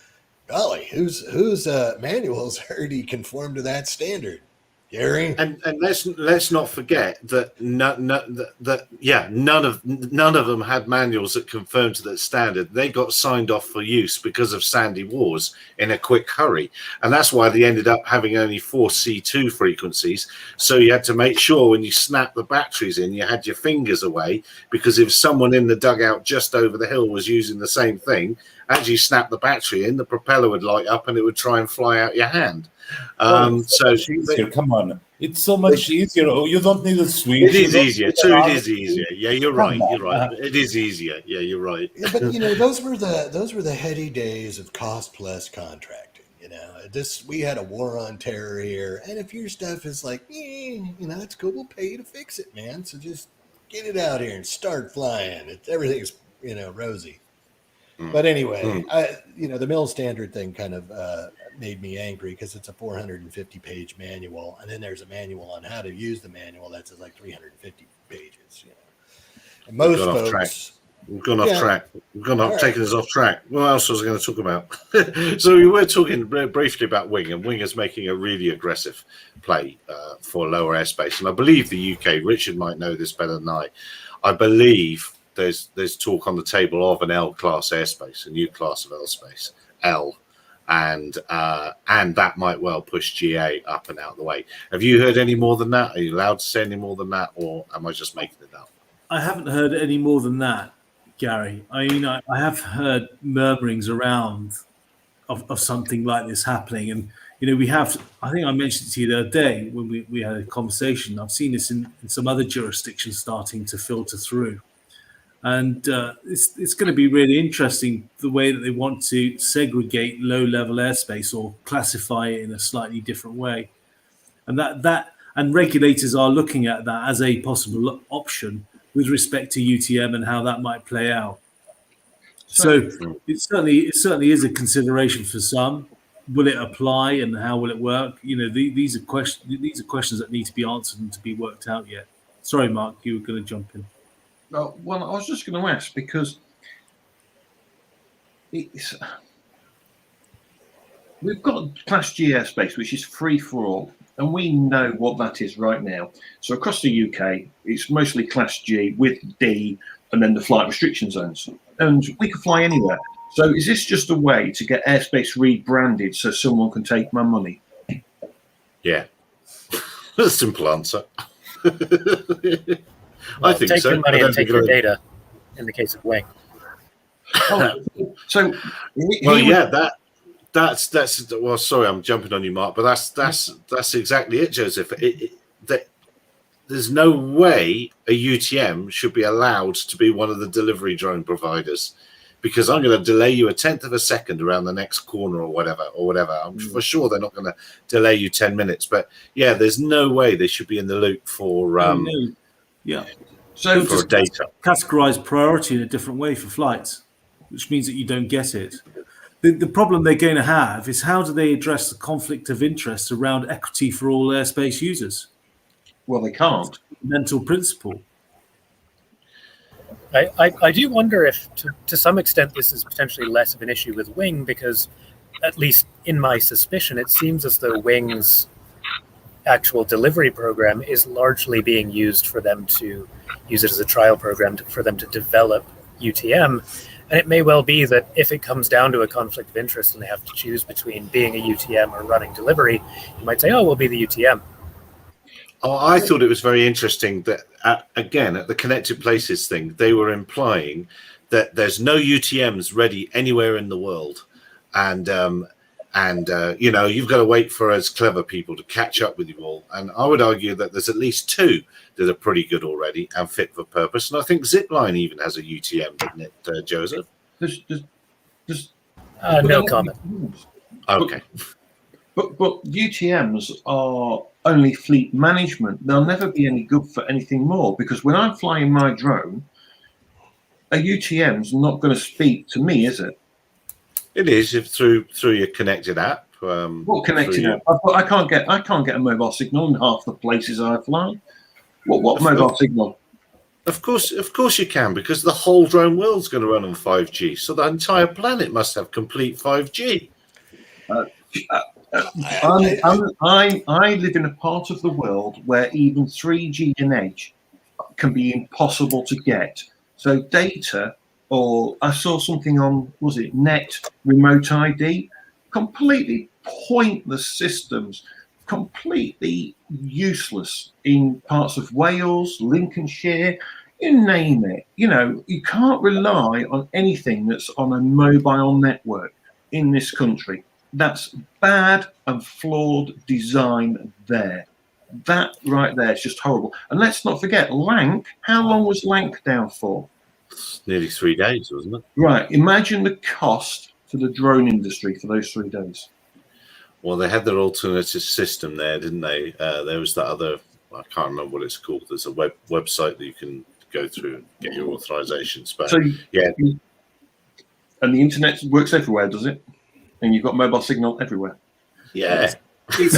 golly, whose manuals already conform to that standard? Gary? And let's not forget that none of them had manuals that confirmed to that standard. They got signed off for use because of Sandy Wars in a quick hurry, and that's why they ended up having only 4 C2 frequencies. So you had to make sure when you snapped the batteries in, you had your fingers away, because if someone in the dugout just over the hill was using the same thing, as you snap the battery in, the propeller would light up and it would try and fly out your hand. Come on, it's so much easier. Oh, you don't need a switch. It is easier. It is easier. Yeah, you're right. You're right. It is easier. Yeah, you're right. Yeah, but those were the heady days of cost plus contracting. We had a war on terror here, and if your stuff is like, that's cool, we'll pay you to fix it, man. So just get it out here and start flying. Everything's rosy. But anyway, the mill standard thing kind of made me angry, because it's a 450-page manual, and then there's a manual on how to use the manual that's like 350 pages. And most folks, we've gone off track. We've gone off, taking us off track. What else was I going to talk about? So we were talking briefly about Wing, and Wing is making a really aggressive play for lower airspace, and I believe the UK. Richard might know this better than I. I believe there's talk on the table of an L-class airspace, a new class of airspace, L, and that might well push GA up and out of the way. Have you heard any more than that? Are you allowed to say any more than that, or am I just making it up? I haven't heard any more than that, Gary. I have heard murmurings around of something like this happening, and we have. I think I mentioned it to you the other day when we had a conversation. I've seen this in some other jurisdictions starting to filter through. And it's going to be really interesting the way that they want to segregate low-level airspace or classify it in a slightly different way, and regulators are looking at that as a possible option with respect to UTM and how that might play out. So it certainly is a consideration for some. Will it apply, and how will it work? These are questions that need to be answered and to be worked out yet. Sorry, Mark, you were going to jump in. Well, I was just going to ask, because we've got Class G airspace, which is free for all, and we know what that is right now. So across the UK, it's mostly Class G with D and then the flight restriction zones, and we can fly anywhere. So is this just a way to get airspace rebranded so someone can take my money? Yeah, a simple answer. I think take so. your money and take your data. In the case of Wing. So, that's. Well, sorry, I'm jumping on you, Mark, but that's exactly it, Joseph. There's no way a UTM should be allowed to be one of the delivery drone providers, because I'm going to delay you 1/10 of a second around the next corner or whatever. I'm for sure they're not going to delay you 10 minutes. But yeah, there's no way they should be in the loop for. Yeah. So for data, categorize priority in a different way for flights, which means that you don't get it. The problem they're going to have is, how do they address the conflict of interest around equity for all airspace users? Well, they can't. Mental principle. I do wonder if, to some extent, this is potentially less of an issue with Wing, because, at least in my suspicion, it seems as though Wing's actual delivery program is largely being used for them to use it as a trial program for them to develop UTM. And it may well be that if it comes down to a conflict of interest and they have to choose between being a UTM or running delivery, you might say, oh, we'll be the UTM. Oh, I thought it was very interesting that, again, at the Connected Places thing, they were implying that there's no UTMs ready anywhere in the world. And And you've got to wait for us clever people to catch up with you all. And I would argue that there's at least 2 that are pretty good already and fit for purpose. And I think Zipline even has a UTM, doesn't it, Joseph? No comment. Okay. But UTMs are only fleet management. They'll never be any good for anything more, because when I'm flying my drone, a UTM's not going to speak to me, is it? It is, if through your connected app. What connected app? I can't get a mobile signal in half the places I fly. What mobile signal? Of course you can, because the whole drone world's going to run on 5G. So the entire planet must have complete 5G. I live in a part of the world where even 3G and H can be impossible to get. So data, or I saw something on, was it Net Remote ID? Completely pointless systems, completely useless in parts of Wales, Lincolnshire, you name it. You can't rely on anything that's on a mobile network in this country. That's bad and flawed design there. That right there is just horrible. And let's not forget, Lank, how long was Lank down for? Nearly 3 days, wasn't it? Right. Imagine the cost to the drone industry for those 3 days. Well, they had their alternative system there, didn't they? There was that other, I can't remember what it's called. There's a website that you can go through and get your authorizations. But yeah. And the internet works everywhere, does it? And you've got mobile signal everywhere. Yeah. You've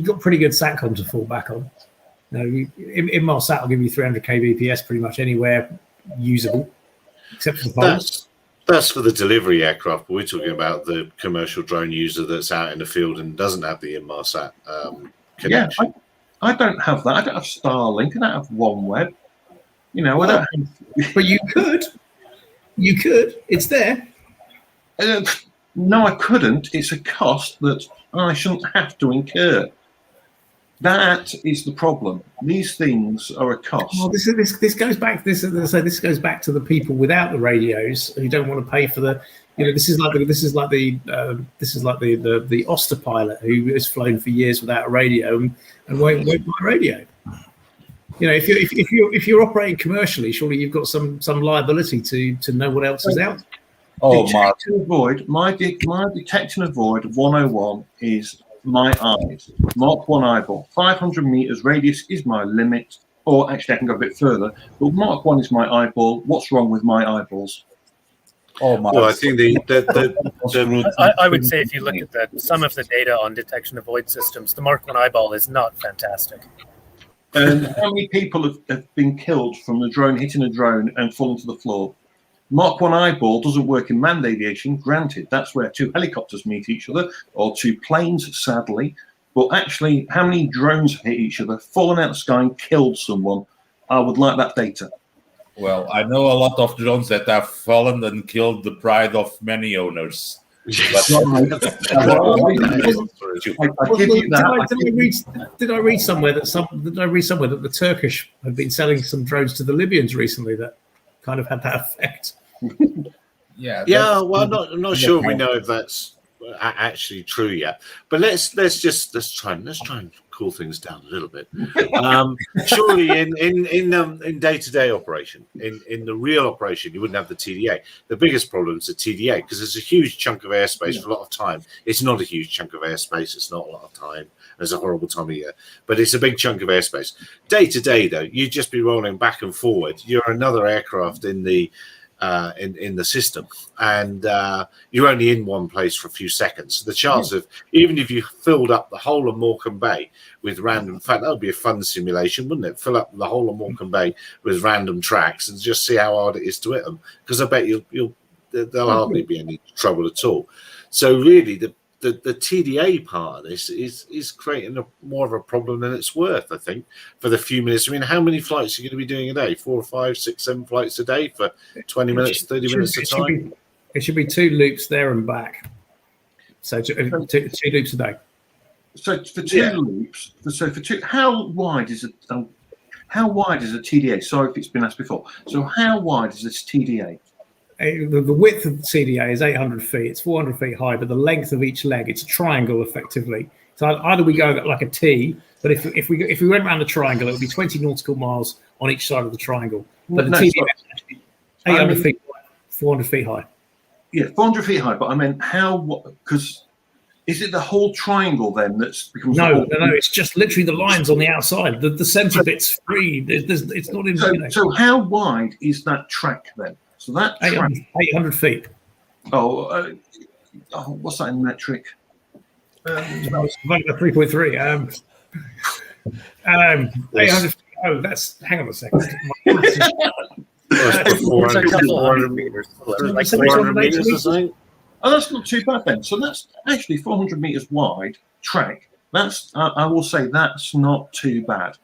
got pretty good SATCOM to fall back on. Inmarsat will give you 300 kbps pretty much anywhere usable, except for the poles. That's for the delivery aircraft, but we're talking about the commercial drone user that's out in the field and doesn't have the Inmarsat connection. Yeah, I don't have that. I don't have Starlink. I don't have OneWeb. I don't have... But you could. You could. It's there. No, I couldn't. It's a cost that I shouldn't have to incur. That is the problem. These things are a cost. Well, this goes back. This goes back to the people without the radios who don't want to pay for the. This is like the Oster pilot who has flown for years without a radio and won't buy a radio. If you're operating commercially, surely you've got some liability to know what else is out. Oh, detect and avoid. My detect and avoid 101 is my eyes. Mark 1 eyeball. 500 meters radius is my limit. Or actually, I can go a bit further. But Mark 1 is my eyeball. What's wrong with my eyeballs? Oh, my. Well, I think I would say if you look at some of the data on detection avoid systems, the Mark 1 eyeball is not fantastic. And how many people have been killed from the drone hitting a drone and falling to the floor? Mark 1 eyeball doesn't work in manned aviation, granted. That's where 2 helicopters meet each other, or 2 planes, sadly. But actually, how many drones have hit each other, fallen out of the sky and killed someone? I would like that data. Well, I know a lot of drones that have fallen and killed the pride of many owners. Did I read somewhere that the Turkish have been selling some drones to the Libyans recently that kind of had that effect? Yeah. Well, I'm not sure we know if that's actually true yet. But let's try and cool things down a little bit. Surely in day-to-day operation, in the real operation, you wouldn't have the TDA. The biggest problem is the TDA because it's a huge chunk of airspace for a lot of time. It's not a huge chunk of airspace. It's not a lot of time. It's a horrible time of year, but it's a big chunk of airspace. Day-to-day, though, you'd just be rolling back and forward. You're another aircraft in the system, and you're only in one place for a few seconds. So the chance of, even if you filled up the whole of Morecambe Bay with random, in fact, that would be a fun simulation, wouldn't it? Fill up the whole of Morecambe Bay with random tracks and just see how hard it is to hit them. Because I bet there'll hardly be any trouble at all. So really, the TDA part of this is creating more of a problem than it's worth, I think, for the few minutes. I mean, how many flights are you going to be doing a day? 4 or 5, 6, 7 flights a day for 20 minutes, 30 minutes a time? It should be 2 loops there and back. So 2 loops a day. So for 2 loops, how wide is a TDA? Sorry if it's been asked before. So how wide is this TDA? the width of the CDA is 800 feet. It's 400 feet high, but the length of each leg, it's a triangle effectively. So either we go like a T, but if we went around the triangle, it would be 20 nautical miles on each side of the triangle. But the TDA is actually 800 feet wide, 400 feet high. Yeah, 400 feet high. But I meant because is it the whole triangle then that's becomes? No. It's just literally the lines on the outside. The centre bit's free. It's not in. So how wide is that track then? So that 800 feet. What's that in metric? 3.3. 800 feet. Oh, hang on a second. 400 meters. Like 400 meters or something. Oh, that's not too bad then. So that's actually 400 meters wide track. That's I will say that's not too bad.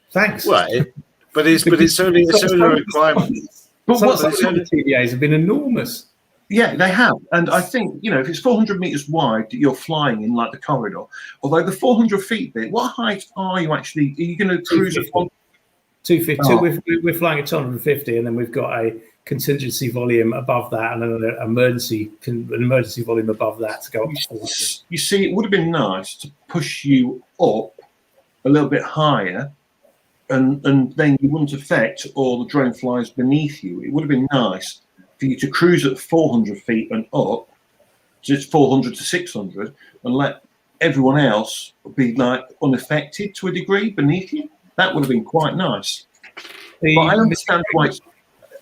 Thanks. Well, it's only a requirement. But some of the TDAs have been enormous. Yeah, they have. And I think, if it's 400 meters wide, you're flying in like the corridor. Although the 400 feet bit, what height are you actually? Are you going to cruise at 250? We're flying at 250, and then we've got a contingency volume above that, and then an emergency volume above that to go up to 40. You see, it would have been nice to push you up a little bit higher, and then you wouldn't affect all the drone flies beneath you. It would have been nice for you to cruise at 400 feet and up, just 400 to 600, and let everyone else be like unaffected to a degree beneath you. That would have been quite nice. But I understand why.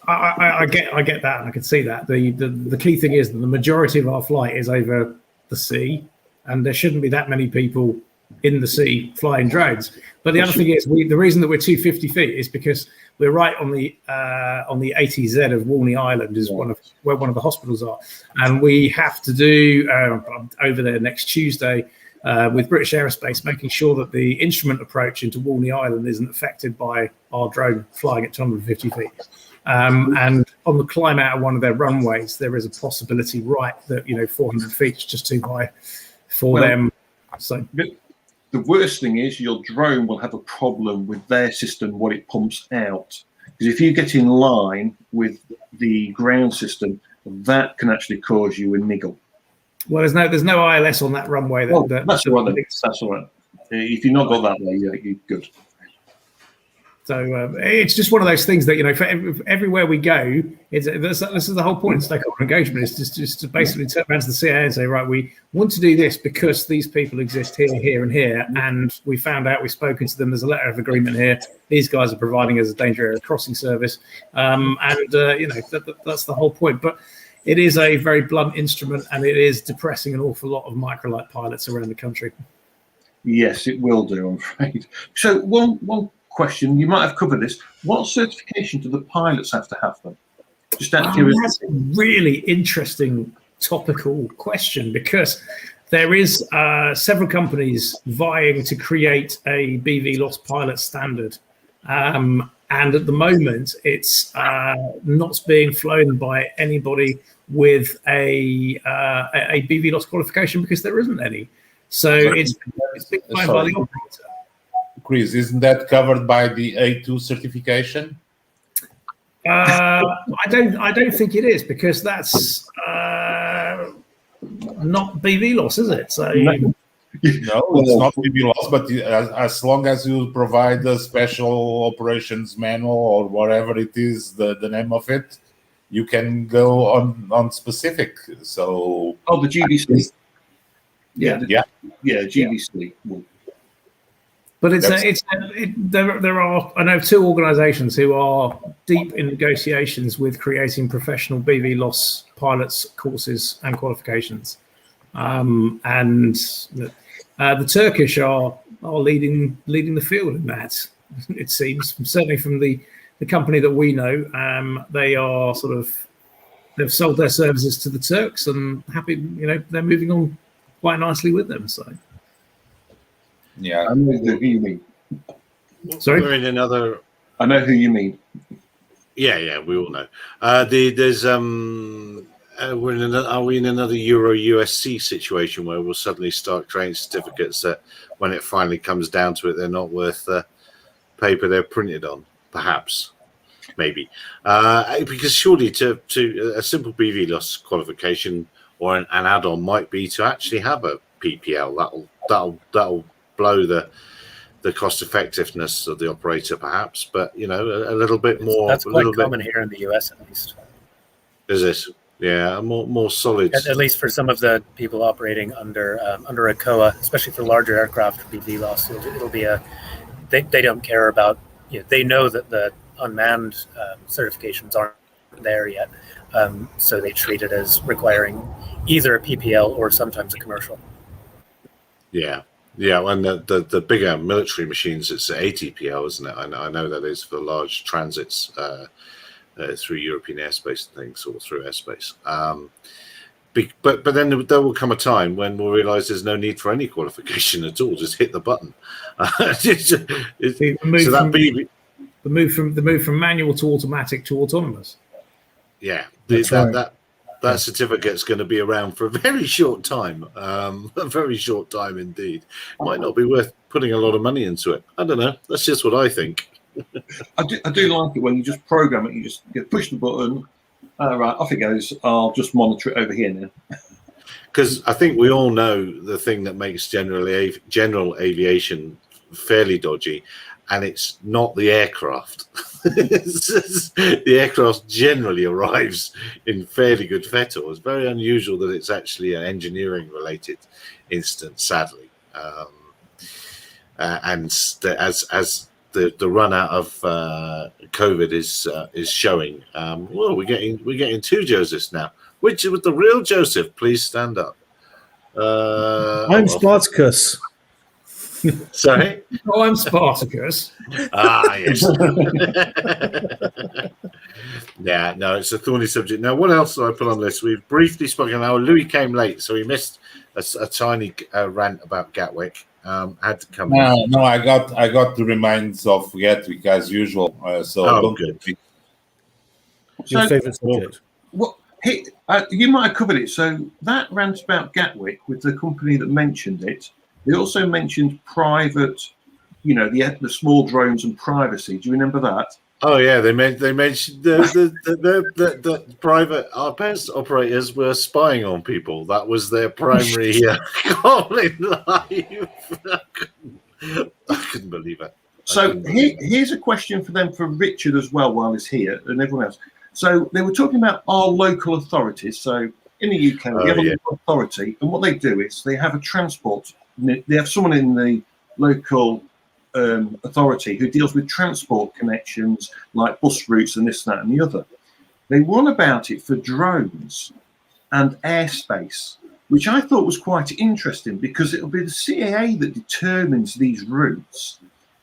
I get that, and I can see that. The key thing is that the majority of our flight is over the sea, and there shouldn't be that many people in the sea flying drones. But the other thing is, the reason that we're 250 feet is because we're right on the ATZ of Walney Island, is where one of the hospitals are, and we have to do over there next Tuesday with British Aerospace, making sure that the instrument approach into Walney Island isn't affected by our drone flying at 250 feet. And on the climb out of one of their runways, there is a possibility, that 400 feet is just too high for them. So the worst thing is your drone will have a problem with their system, what it pumps out. Because if you get in line with the ground system, that can actually cause you a niggle. Well, there's no ILS on that runway. That's all right. That's all right. If you've not got that there, you're good. So it's just one of those things that, for everywhere we go, this is the whole point of stakeholder engagement, is just to basically turn around to the CIA and say, right, we want to do this because these people exist here, here, and here, and we found out, we've spoken to them, there's a letter of agreement here, these guys are providing us a danger area crossing service, that's the whole point. But it is a very blunt instrument, and it is depressing an awful lot of microlight pilots around the country. Yes, it will do, I'm afraid. So one question, you might have covered this. What certification do the pilots have to have then? Just out of curiosity. That's a really interesting topical question, because there is several companies vying to create a BVLOS pilot standard. And at the moment, it's not being flown by anybody with a BVLOS qualification, because there isn't any. So it's being flown by the operator. Chris, isn't that covered by the A2 certification? I don't think it is, because that's not BVLOS, is it? So no, it's not BVLOS, but as long as you provide the special operations manual or whatever it is, the name of it, you can go on specific. So the GVC. Yeah, GVC. Yeah. But there are, I know, two organisations who are deep in negotiations with creating professional BVLOS pilots courses and qualifications, and the Turkish are leading the field in that. It seems, certainly from the company that we know, they are they've sold their services to the Turks, and happy, they're moving on quite nicely with them. So. Yeah, I know who you mean. Sorry, we're in another. I know who you mean. Yeah, we all know. Are we in another Euro USC situation where we'll suddenly start creating certificates that, when it finally comes down to it, they're not worth the paper they're printed on? Perhaps. maybe, because surely to a simple BV loss qualification or an add-on might be to actually have a PPL. That'll blow the cost effectiveness of the operator, perhaps, but a little bit more. That's quite common here in the US, at least. Is it? Yeah, more solid. At least for some of the people operating under a COA, especially for larger aircraft, BV loss, it'll be they don't care about. They know that the unmanned certifications aren't there yet, so they treat it as requiring either a PPL or sometimes a commercial. Yeah, and the bigger military machines, it's ATPL, isn't it? I know that is for large transits through European airspace and things, or through airspace. But then there will come a time when we'll realise there's no need for any qualification at all. Just hit the button. The move from manual to automatic to autonomous. Yeah, right. That certificate's going to be around for a very short time. A very short time indeed. Might not be worth putting a lot of money into it. I don't know. That's just what I think. I do like it when you just program it. You push the button. Right, off it goes. I'll just monitor it over here now. Because I think we all know the thing that makes general aviation fairly dodgy, and it's not the aircraft. The aircraft generally arrives in fairly good fettle. It's very unusual that it's actually an engineering-related incident, sadly. And as the run out of COVID is showing, we're getting two Josephs now. Which with the real Joseph? Please stand up. I'm Spartacus. Sorry? Oh, I'm Spartacus. Yes. Yeah, no, it's a thorny subject. Now, what else do I put on this? We've briefly spoken. Now, Louis came late, so he missed a tiny rant about Gatwick. Had to come. No, I got the reminders of Gatwick as usual. Good. Your favourite subject? What? You might have covered it. So that rant about Gatwick with the company that mentioned it. They also mentioned private, the small drones and privacy. Do you remember that? Oh yeah, they mentioned the private RPS operators were spying on people. That was their primary goal in life. I couldn't believe it. So here's a question for Richard as well, while he's here, and everyone else. So they were talking about our local authorities. So in the UK, we have a local authority, and what they do is they have a transport. They have someone in the local authority who deals with transport connections like bus routes and this, that, and the other. They won about it for drones and airspace, which I thought was quite interesting because it'll be the CAA that determines these routes.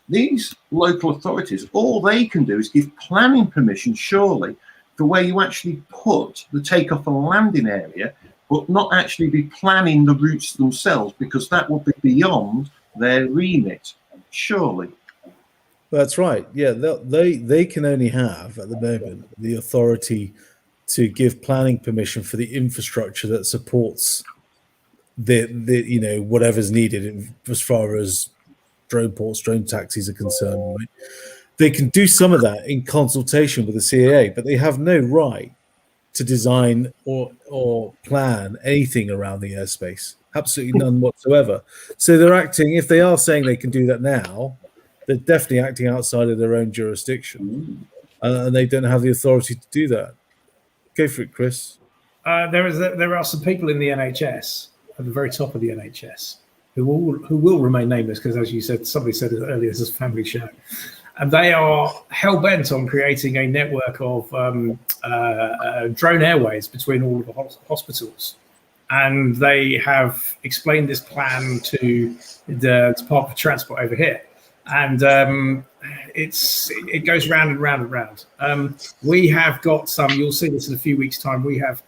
These local authorities, all they can do is give planning permission, surely, for where you actually put the takeoff and landing area, but not actually be planning the routes themselves, because that would be beyond their remit, surely. That's right. Yeah, they can only have at the moment the authority to give planning permission for the infrastructure that supports the whatever's needed as far as drone ports, drone taxis are concerned. Right? They can do some of that in consultation with the CAA, but they have no right to design or plan anything around the airspace. Absolutely none whatsoever. So they're acting, if they are saying they can do that now, they're definitely acting outside of their own jurisdiction. And they don't have the authority to do that. Go for it, Chris. There are some people in the NHS, at the very top of the NHS, who will remain nameless because, as you said, somebody said it earlier, this is a family show. And they are hell-bent on creating a network of drone airways between all of the hospitals. And they have explained this plan to the Department of Transport over here. And it goes round and round and round. We have got some, you'll see this in a few weeks' time, we have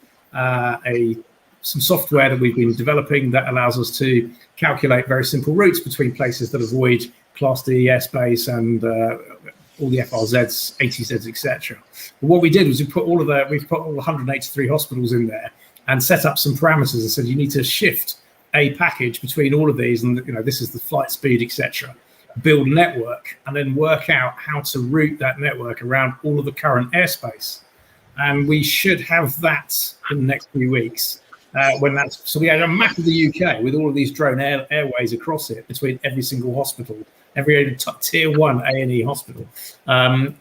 some software that we've been developing that allows us to calculate very simple routes between places that avoid Class D airspace and all the FRZs, ATZs, etc. But what we did was we've put all the 183 hospitals in there and set up some parameters and said you need to shift a package between all of these, and this is the flight speed, etc. build a network, and then work out how to route that network around all of the current airspace. And we should have that in the next few weeks. So we had a map of the UK with all of these drone airways across it between every single hospital, every tier 1 A&E hospital. And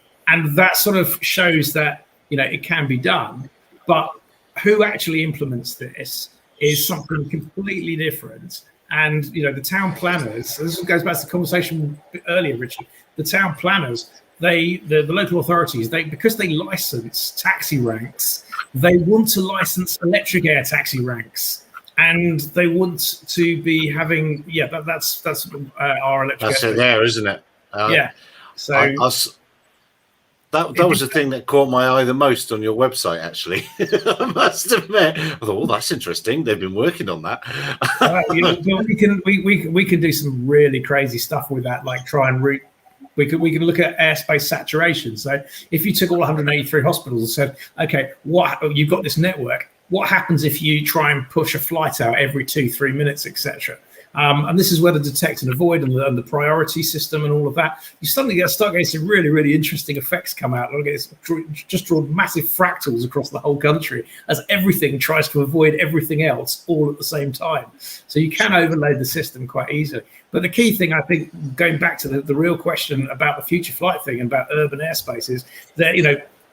that sort of shows that, it can be done. But who actually implements this is something completely different. And, the town planners, this goes back to the conversation earlier, Richard, the town planners, the local authorities, because they license taxi ranks, they want to license electric air taxi ranks. And they want to be having, that's our electric That's air it there, isn't it? yeah. So that was the thing that caught my eye the most on your website, actually. I must admit. I thought, that's interesting. They've been working on that. we can do some really crazy stuff with that, like try and route. We can look at airspace saturation. So if you took all 183 hospitals and said, okay, you've got this network, what happens if you try and push a flight out every 2-3 minutes, etc.? And this is where the detect and avoid and the priority system and all of that, you suddenly start getting some really, really interesting effects come out. Just draw massive fractals across the whole country as everything tries to avoid everything else all at the same time. So you can overload the system quite easily. But the key thing, I think, going back to the real question about the future flight thing and about urban airspace is that,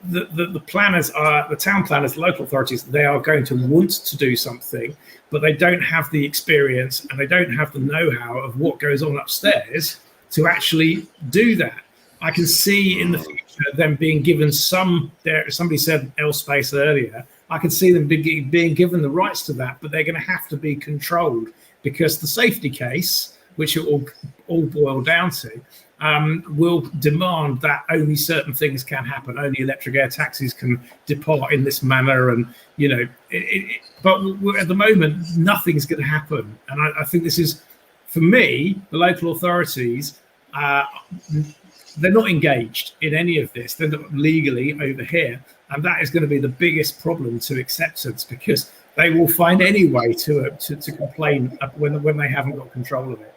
the planners the town planners, the local authorities, they are going to want to do something, but they don't have the experience and they don't have the know-how of what goes on upstairs to actually do that. I can see in the future them being given somebody said airspace earlier, I can see them being given the rights to that, but they're going to have to be controlled, because the safety case, which it will all boil down to, will demand that only certain things can happen. Only electric air taxis can depart in this manner, and but at the moment nothing's going to happen. And I think this is, for me, the local authorities. They're not engaged in any of this. They're not legally over here, and that is going to be the biggest problem to acceptance, because they will find any way to complain when they haven't got control of it.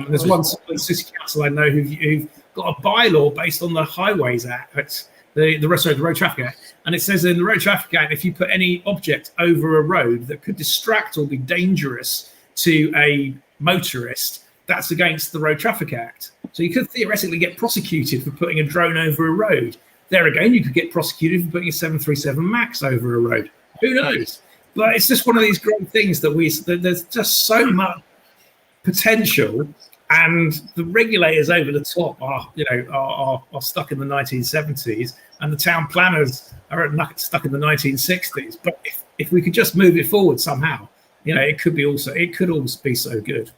There's one city council I know who've got a bylaw based on the Highways Act, the Road Traffic Act, and it says in the Road Traffic Act, if you put any object over a road that could distract or be dangerous to a motorist, that's against the Road Traffic Act. So you could theoretically get prosecuted for putting a drone over a road. There again, you could get prosecuted for putting a 737 MAX over a road. Who knows? But it's just one of these great things that there's just so much potential, and the regulators over the top are stuck in the 1970s, and the town planners are stuck in the 1960s. But if we could just move it forward somehow, it could also be so good.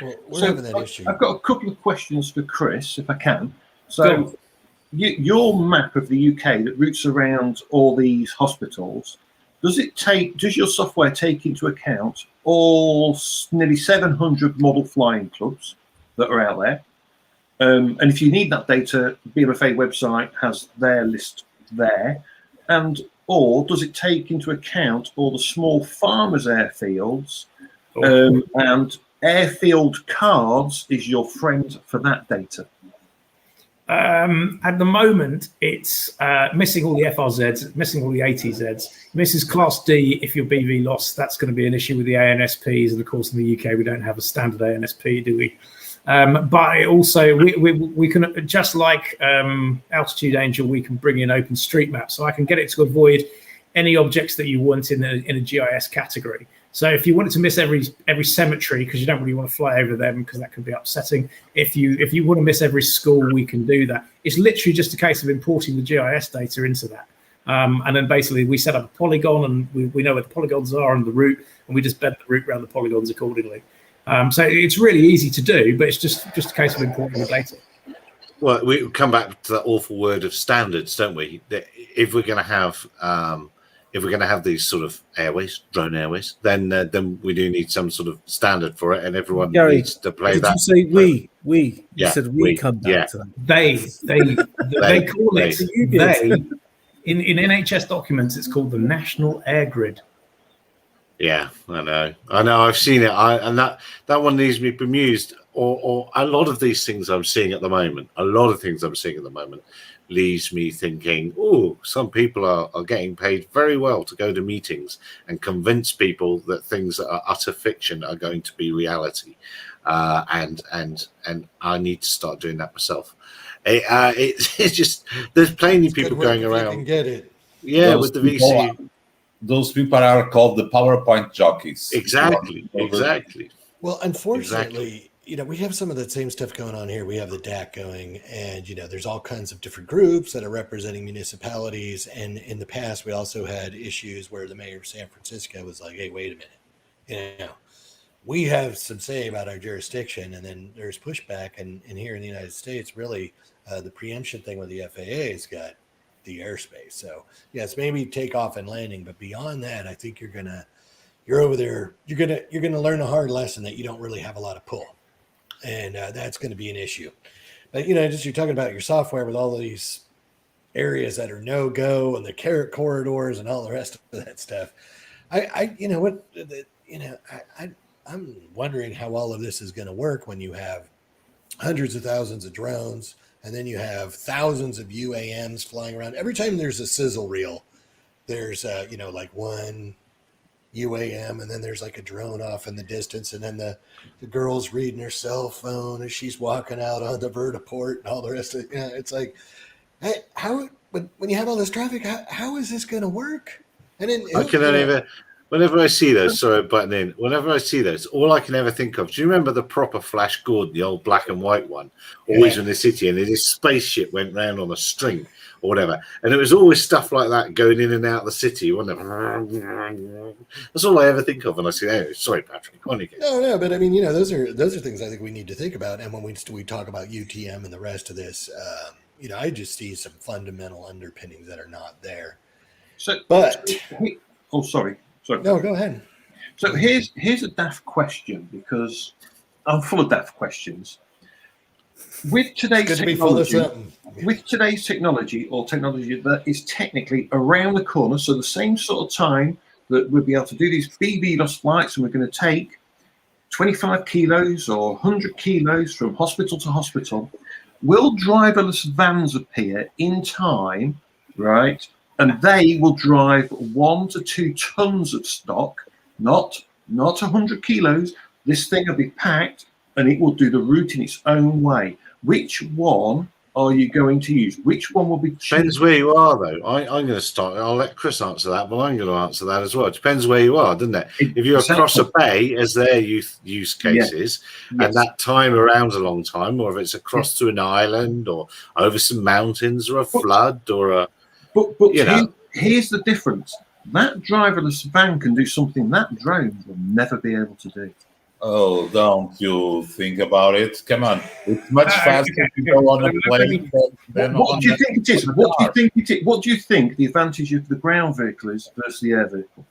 Well, we're having that issue. I've got a couple of questions for Chris, if I can. So, your map of the UK that routes around all these hospitals, does your software take into account all nearly 700 model flying clubs that are out there? And if you need that data, BMFA website has their list there. Or does it take into account all the small farmers' airfields? And Airfield Cards is your friend for that data? At the moment, it's missing all the FRZs, missing all the ATZs, misses Class D. If your BV lost, that's going to be an issue with the ANSPs. And of course, in the UK, we don't have a standard ANSP, do we? But it also, we can, just like Altitude Angel, we can bring in OpenStreetMap. So I can get it to avoid any objects that you want in a GIS category. So if you wanted to miss every cemetery, because you don't really want to fly over them because that could be upsetting. If you want to miss every school, we can do that. It's literally just a case of importing the GIS data into that. And then basically we set up a polygon, and we know where the polygons are and the route, and we just bend the route around the polygons accordingly. So it's really easy to do, but it's just a case of importing the data. Well, we come back to that awful word of standards, don't we? That if we're going to have these sort of airways, drone airways, then we do need some sort of standard for it, and everyone needs to play that. Did you say we? You said we come back to them. They call it. In NHS documents, it's called the National Air Grid. Yeah, I know. I've seen it. And that one needs to be bemused. or a lot of these things I'm seeing at the moment, leaves me thinking, oh, some people are getting paid very well to go to meetings and convince people that things that are utter fiction are going to be reality. And I need to start doing that myself. It's just, there's plenty of people going around. You can get it. Yeah, Those with the VC. Those people are called the PowerPoint jockeys. Exactly. Well, unfortunately, we have some of the same stuff going on here. We have the DAC going, and, there's all kinds of different groups that are representing municipalities. And in the past, we also had issues where the mayor of San Francisco was like, hey, wait a minute. We have some say about our jurisdiction, and then there's pushback. And here in the United States, really, the preemption thing with the FAA has got the airspace. So, yes, maybe takeoff and landing. But beyond that, I think you're over there. You're gonna learn a hard lesson that you don't really have a lot of pull. And that's going to be an issue. But, just you're talking about your software with all of these areas that are no-go and the carrot corridors and all the rest of that stuff. I'm wondering how all of this is going to work when you have hundreds of thousands of drones and then you have thousands of UAMs flying around. Every time there's a sizzle reel, there's, like one UAM, and then there's like a drone off in the distance, and then the girl's reading her cell phone as she's walking out on the vertiport and all the rest of it. It's like, hey, when you have all this traffic, how is this going to work? And then I can only whenever I see those, sorry, button in. Whenever I see those, all I can ever think of. Do you remember the proper Flash Gordon, the old black and white one, always in the city, and his spaceship went round on a string or whatever, and it was always stuff like that going in and out of the city, wasn't it? That's all I ever think of when I see. Anyway, sorry, Patrick. No, but I mean, those are things I think we need to think about. And when we talk about UTM and the rest of this, I just see some fundamental underpinnings that are not there. Sorry. No, go ahead. So here's a daft question, because I'm full of daft questions. With today's technology, or technology that is technically around the corner, so the same sort of time that we'll be able to do these BB-LOS flights, and we're going to take 25 kilos or 100 kilos from hospital to hospital, will driverless vans appear in time, right? And they will drive 1 to 2 tons of stock, not 100 kilos. This thing will be packed, and it will do the route in its own way. Which one are you going to use? Which one will be cheaper? Depends where you are, though. I'm going to start. I'll let Chris answer that, but I'm going to answer that as well. It depends where you are, doesn't it? If you're across a bay, as their use cases, and that time around a long time, or if it's across to an island, or over some mountains, or a flood, or a... But here's the difference. That driverless van can do something that drone will never be able to do. Oh, don't you think about it? Come on, it's much faster to go on a plane than what do you think it is? What do you think the advantage of the ground vehicle is versus the air vehicle?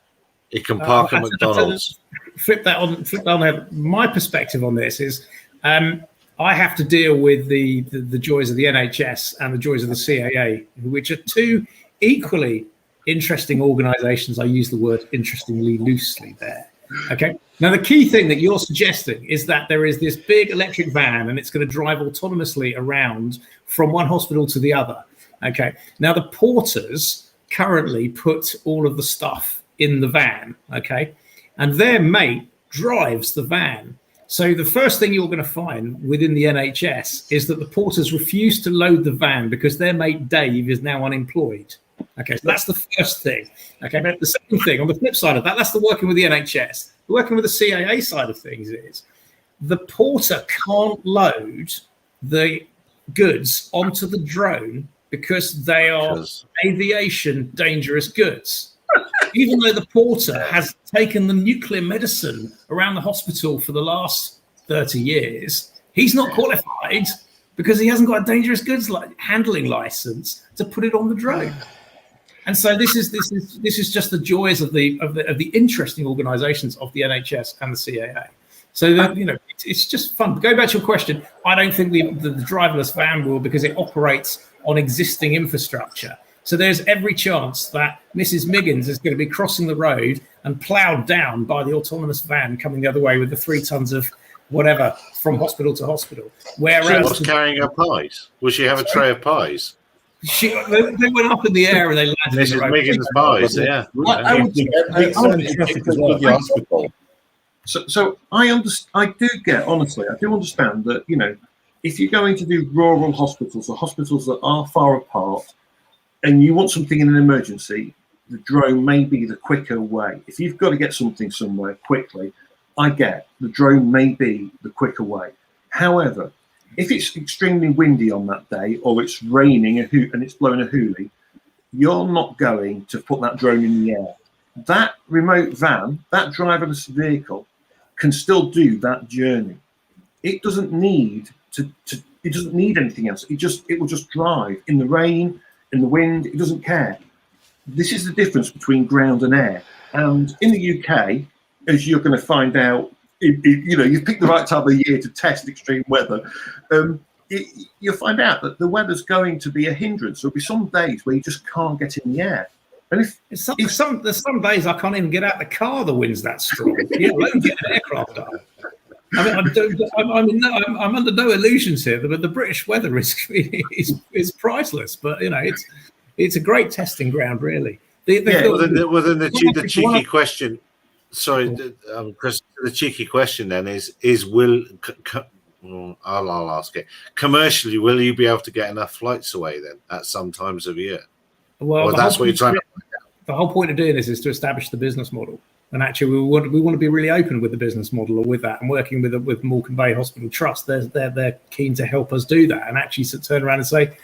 It can park at McDonald's. Flip that on. My perspective on this is, I have to deal with the joys of the NHS and the joys of the CAA, which are two equally interesting organisations. I use the word interestingly loosely there. Okay. Now, the key thing that you're suggesting is that there is this big electric van and it's going to drive autonomously around from one hospital to the other. Okay. Now, the porters currently put all of the stuff in the van. Okay. And their mate drives the van. So the first thing you're going to find within the NHS is that the porters refuse to load the van because their mate Dave is now unemployed. Okay, so that's the first thing. Okay, the second thing, on the flip side of that, that's the working with the NHS. The working with the CAA side of things is the porter can't load the goods onto the drone because they are aviation dangerous goods. Even though the porter has taken the nuclear medicine around the hospital for the last 30 years, he's not qualified because he hasn't got a dangerous goods handling license to put it on the drone. And so this is just the joys of the interesting organisations of the NHS and the CAA. So it's just fun. Going back to your question, I don't think the driverless van will, because it operates on existing infrastructure. So there's every chance that Mrs. Miggins is going to be crossing the road and ploughed down by the autonomous van coming the other way with the 3 tons of whatever from hospital to hospital. She Whereas was carrying her pies. Will she have a tray of pies? they went up in the air and they landed This in is the road. Megan's pies, yeah. I would- You get big I- traffic as well. The hospital. So I understand. I do get, honestly, I do understand that, you know, if you're going to do rural hospitals or hospitals that are far apart, and you want something in an emergency, the drone may be the quicker way. If you've got to get something somewhere quickly, I get the drone may be the quicker way. However, if it's extremely windy on that day, or it's raining and it's blowing a hoolie, you're not going to put that drone in the air. That remote van, that driverless vehicle, can still do that journey. It doesn't need it doesn't need anything else. It will just drive in the rain, in the wind. It doesn't care. This is the difference between ground and air. And in the UK, as you're going to find out, you know, you've picked the right time of year to test extreme weather. You'll find out that the weather's going to be a hindrance. There'll be some days where you just can't get in the air. And there's some days I can't even get out the car. The wind's that strong. Yeah, let them get an aircraft up. I mean, I'm under no illusions here. The British weather is priceless, but you know, it's a great testing ground, really. The cheeky question. Sorry, Chris. The cheeky question then is I'll ask it. Commercially, will you be able to get enough flights away then at some times of year? Well, that's what you're trying to. The whole point of doing this is to establish the business model. And actually, we want to be really open with the business model or with that, and working with Morecambe Bay Hospital Trust. They're keen to help us do that, and actually turn around and say,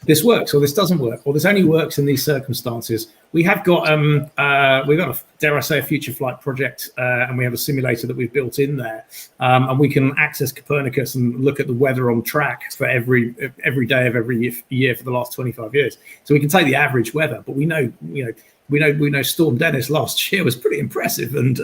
this works or this doesn't work, or this only works in these circumstances. We have got dare I say, a future flight project, and we have a simulator that we've built in there, and we can access Copernicus and look at the weather on track for every day of every year for the last 25 years. So we can take the average weather, but we know Storm Dennis last year was pretty impressive, and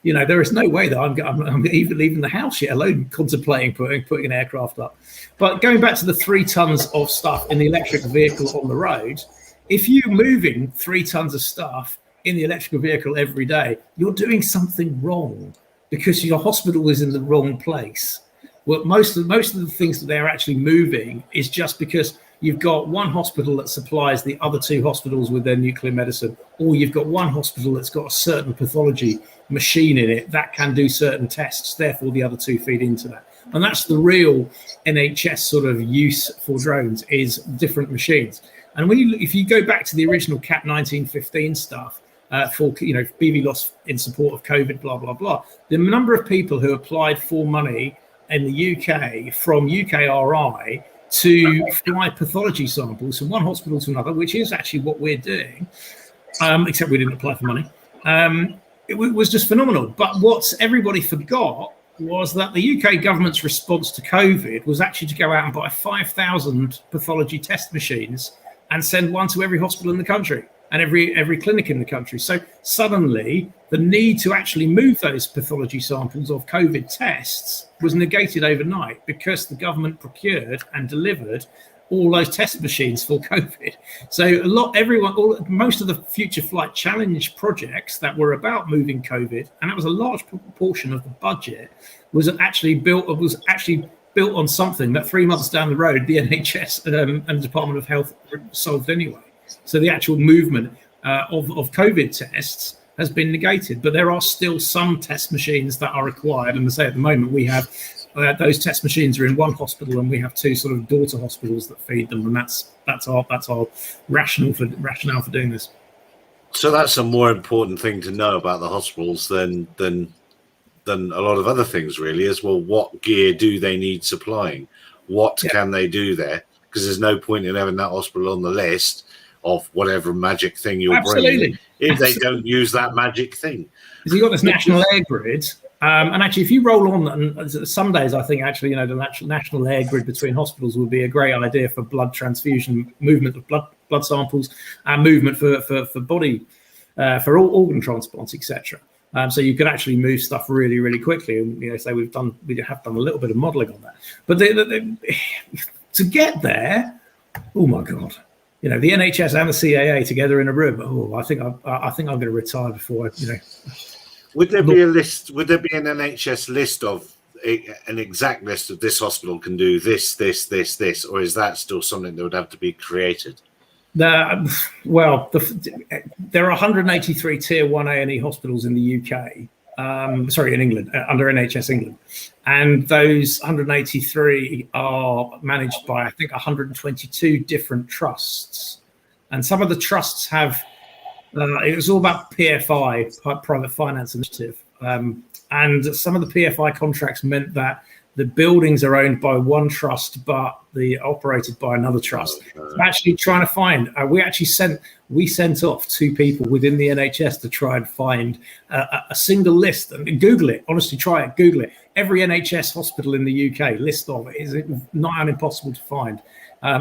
there is no way that I'm even leaving the house yet alone contemplating putting an aircraft up. But going back to the 3 tons of stuff in the electric vehicle on the road, if you're moving 3 tons of stuff in the electrical vehicle every day, you're doing something wrong because your hospital is in the wrong place. Well, most of the things that they're actually moving is just because you've got one hospital that supplies the other 2 hospitals with their nuclear medicine, or you've got one hospital that's got a certain pathology machine in it that can do certain tests, therefore the other 2 feed into that. And that's the real NHS sort of use for drones, is different machines. And if you go back to the original CAP 1915 stuff, for BV loss in support of COVID, blah, blah, blah, the number of people who applied for money in the UK from UKRI to fly pathology samples from one hospital to another, which is actually what we're doing, except we didn't apply for money. It was just phenomenal. But what everybody forgot was that the UK government's response to COVID was actually to go out and buy 5,000 pathology test machines and send one to every hospital in the country and every clinic in the country. So suddenly the need to actually move those pathology samples of COVID tests was negated overnight because the government procured and delivered all those test machines for COVID. So most of the Future Flight Challenge projects that were about moving COVID, and that was a large proportion of the budget, was actually built on something that 3 months down the road, the NHS and the Department of Health solved anyway. So the actual movement of COVID tests has been negated, but there are still some test machines that are required. And to say at the moment, we have those test machines are in one hospital, and we have 2 sort of daughter hospitals that feed them, and that's our rationale for doing this. So that's a more important thing to know about the hospitals than a lot of other things, really, is, well, what gear do they need supplying? What can they do there? Because there's no point in having that hospital on the list of whatever magic thing you're bringing if they don't use that magic thing. So you've got this national air grid, and actually, if you roll on, and some days I think actually, the national air grid between hospitals would be a great idea for blood transfusion, movement of blood samples, and movement for body, for all organ transplants, etc. So you could actually move stuff really, really quickly. And say we have done a little bit of modelling on that, but to get there, oh my god. The NHS and the CAA together in a room. Oh, I think I'm going to retire before. Would there be a list? Would there be an NHS list of an exact list of this hospital can do this, or is that still something that would have to be created? There are 183 Tier 1 A&E hospitals in the UK. In England, under NHS England. And those 183 are managed by, I think, 122 different trusts. And some of the trusts have, it was all about PFI, Private Finance Initiative. And some of the PFI contracts meant that the buildings are owned by one trust, but they're operated by another trust. So actually trying to find, we sent off 2 people within the NHS to try and find a single list, and Google it. Honestly, try it, Google it. Every NHS hospital in the UK, list of it is not impossible to find.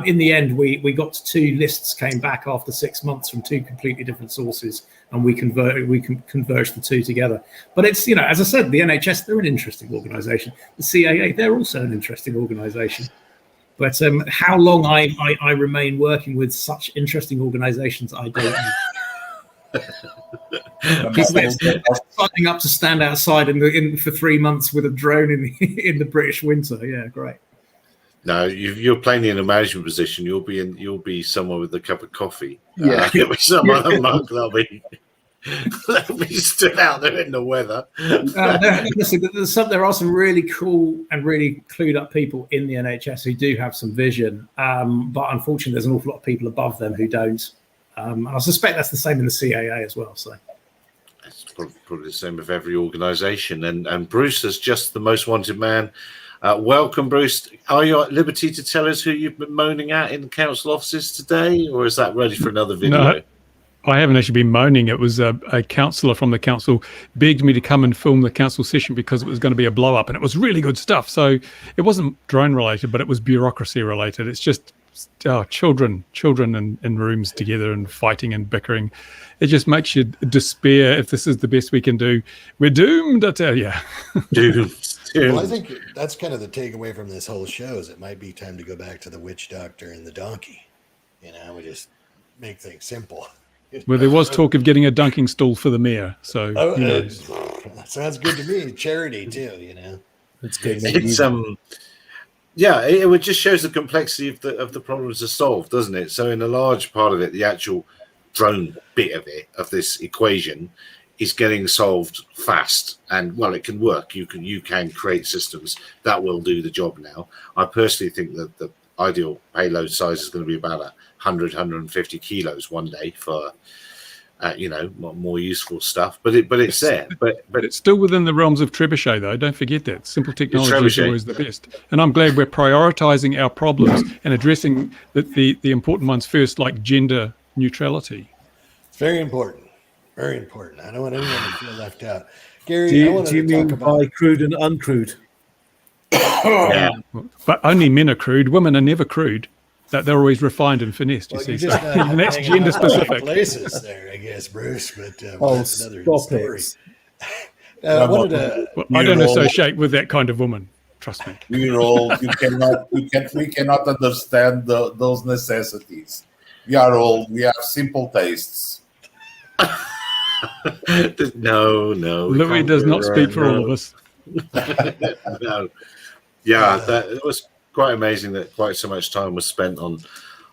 In the end, we got to 2 lists, came back after 6 months from 2 completely different sources, and we converged the 2 together. But it's, as I said, the NHS, they're an interesting organisation. The CAA, they're also an interesting organisation. But how long I remain working with such interesting organisations, I don't know. People signing up to stand outside for 3 months with a drone in the British winter. Yeah, great. No, you're playing in a management position. You'll be someone with a cup of coffee. Yeah, you'll be someone a mug. They'll be stood out there in the weather. Listen, there are some really cool and really clued up people in the NHS who do have some vision, but unfortunately, there's an awful lot of people above them who don't. And I suspect that's the same in the CAA as well. So it's probably the same with every organisation. And Bruce is just the most wanted man. Welcome, Bruce. Are you at liberty to tell us who you've been moaning at in the council offices today, or is that ready for another video? No, I haven't actually been moaning. It was a councillor from the council begged me to come and film the council session because it was going to be a blow up, and it was really good stuff. So it wasn't drone related, but it was bureaucracy related. It's just children in rooms together and fighting and bickering. It just makes you despair. If this is the best we can do, we're doomed, I tell you. Doomed. Well, I think that's kind of the takeaway from this whole show is it might be time to go back to the witch doctor and the donkey. We just make things simple. Well, there was talk of getting a dunking stool for the mayor. So that sounds good to me. Charity too, It's good. It would just shows the complexity of the problems to solve, doesn't it? So in a large part of it, the actual drone bit of this equation is getting solved fast, and it can work. You can create systems that will do the job now. I personally think that the ideal payload size is going to be about 150 kilos one day for more useful stuff. But it's there. But it's still within the realms of trebuchet, though. Don't forget that simple technology is always the best. And I'm glad we're prioritizing our problems and addressing the important ones first, like gender neutrality. It's very important. Very important. I don't want anyone to feel left out. Gary, do you mean by crude and uncrude? Yeah. But only men are crude. Women are never crude. That they're always refined and finessed. You see, and that's gender specific. Places there, I guess, Bruce. But that's another story. I don't associate with that kind of woman. Trust me. We're old. We cannot understand those necessities. We are old. We have simple tastes. No. Louis does not speak for all of us. No. Yeah, it was quite amazing that quite so much time was spent on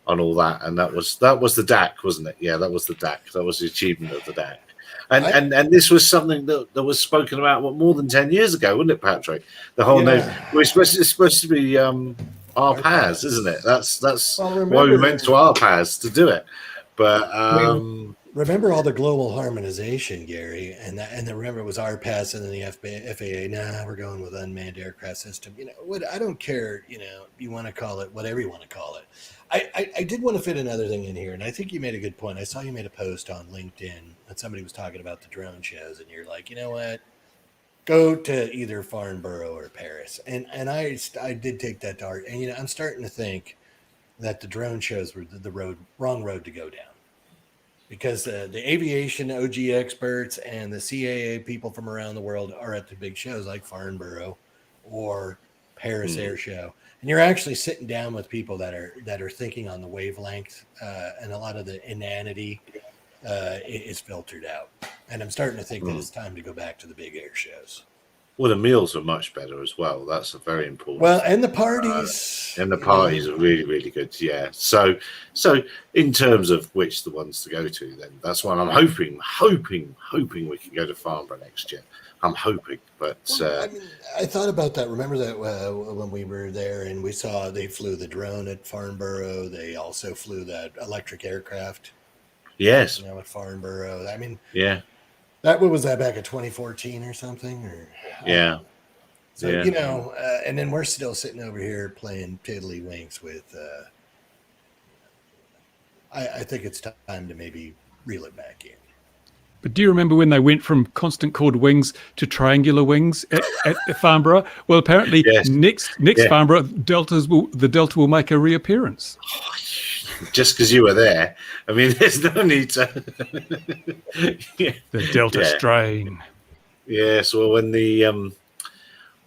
all that, and that was the DAC, wasn't it? Yeah, that was the DAC. That was the achievement of the DAC. And this was something that was spoken about more than 10 years ago, wasn't it, Patrick? The whole it's supposed to be RPAS, isn't it? That's why we went to RPAS to do it. But remember all the global harmonization, Gary, and remember it was RPAS and then the FAA. Nah, we're going with unmanned aircraft system. I don't care. You want to call it whatever you want to call it. I did want to fit another thing in here, and I think you made a good point. I saw you made a post on LinkedIn that somebody was talking about the drone shows, and you're like, you know what? Go to either Farnborough or Paris, and I did take that to heart. And I'm starting to think that the drone shows were the wrong road to go down. Because the aviation OG experts and the CAA people from around the world are at the big shows like Farnborough or Paris Air Show, and you're actually sitting down with people that are thinking on the wavelength, and a lot of the inanity is filtered out. And I'm starting to think that it's time to go back to the big air shows. Well, the meals are much better as well. That's a very important. Well, and the parties. And the parties are really, really good. Yeah. So in terms of which the ones to go to, then that's why I'm hoping we can go to Farnborough next year. I'm hoping, but I mean, I thought about that. Remember that when we were there and we saw they flew the drone at Farnborough. They also flew that electric aircraft. Yes. At Farnborough. I mean, yeah. What was that back in 2014 or something? Or yeah. So and then we're still sitting over here playing tiddlywinks with. I think it's time to maybe reel it back in. But do you remember when they went from constant chord wings to triangular wings at Farnborough? Well, apparently next Farnborough, the Delta will make a reappearance. Just because you were there, I mean, there's no need to. The Delta strain. Yes, well, when the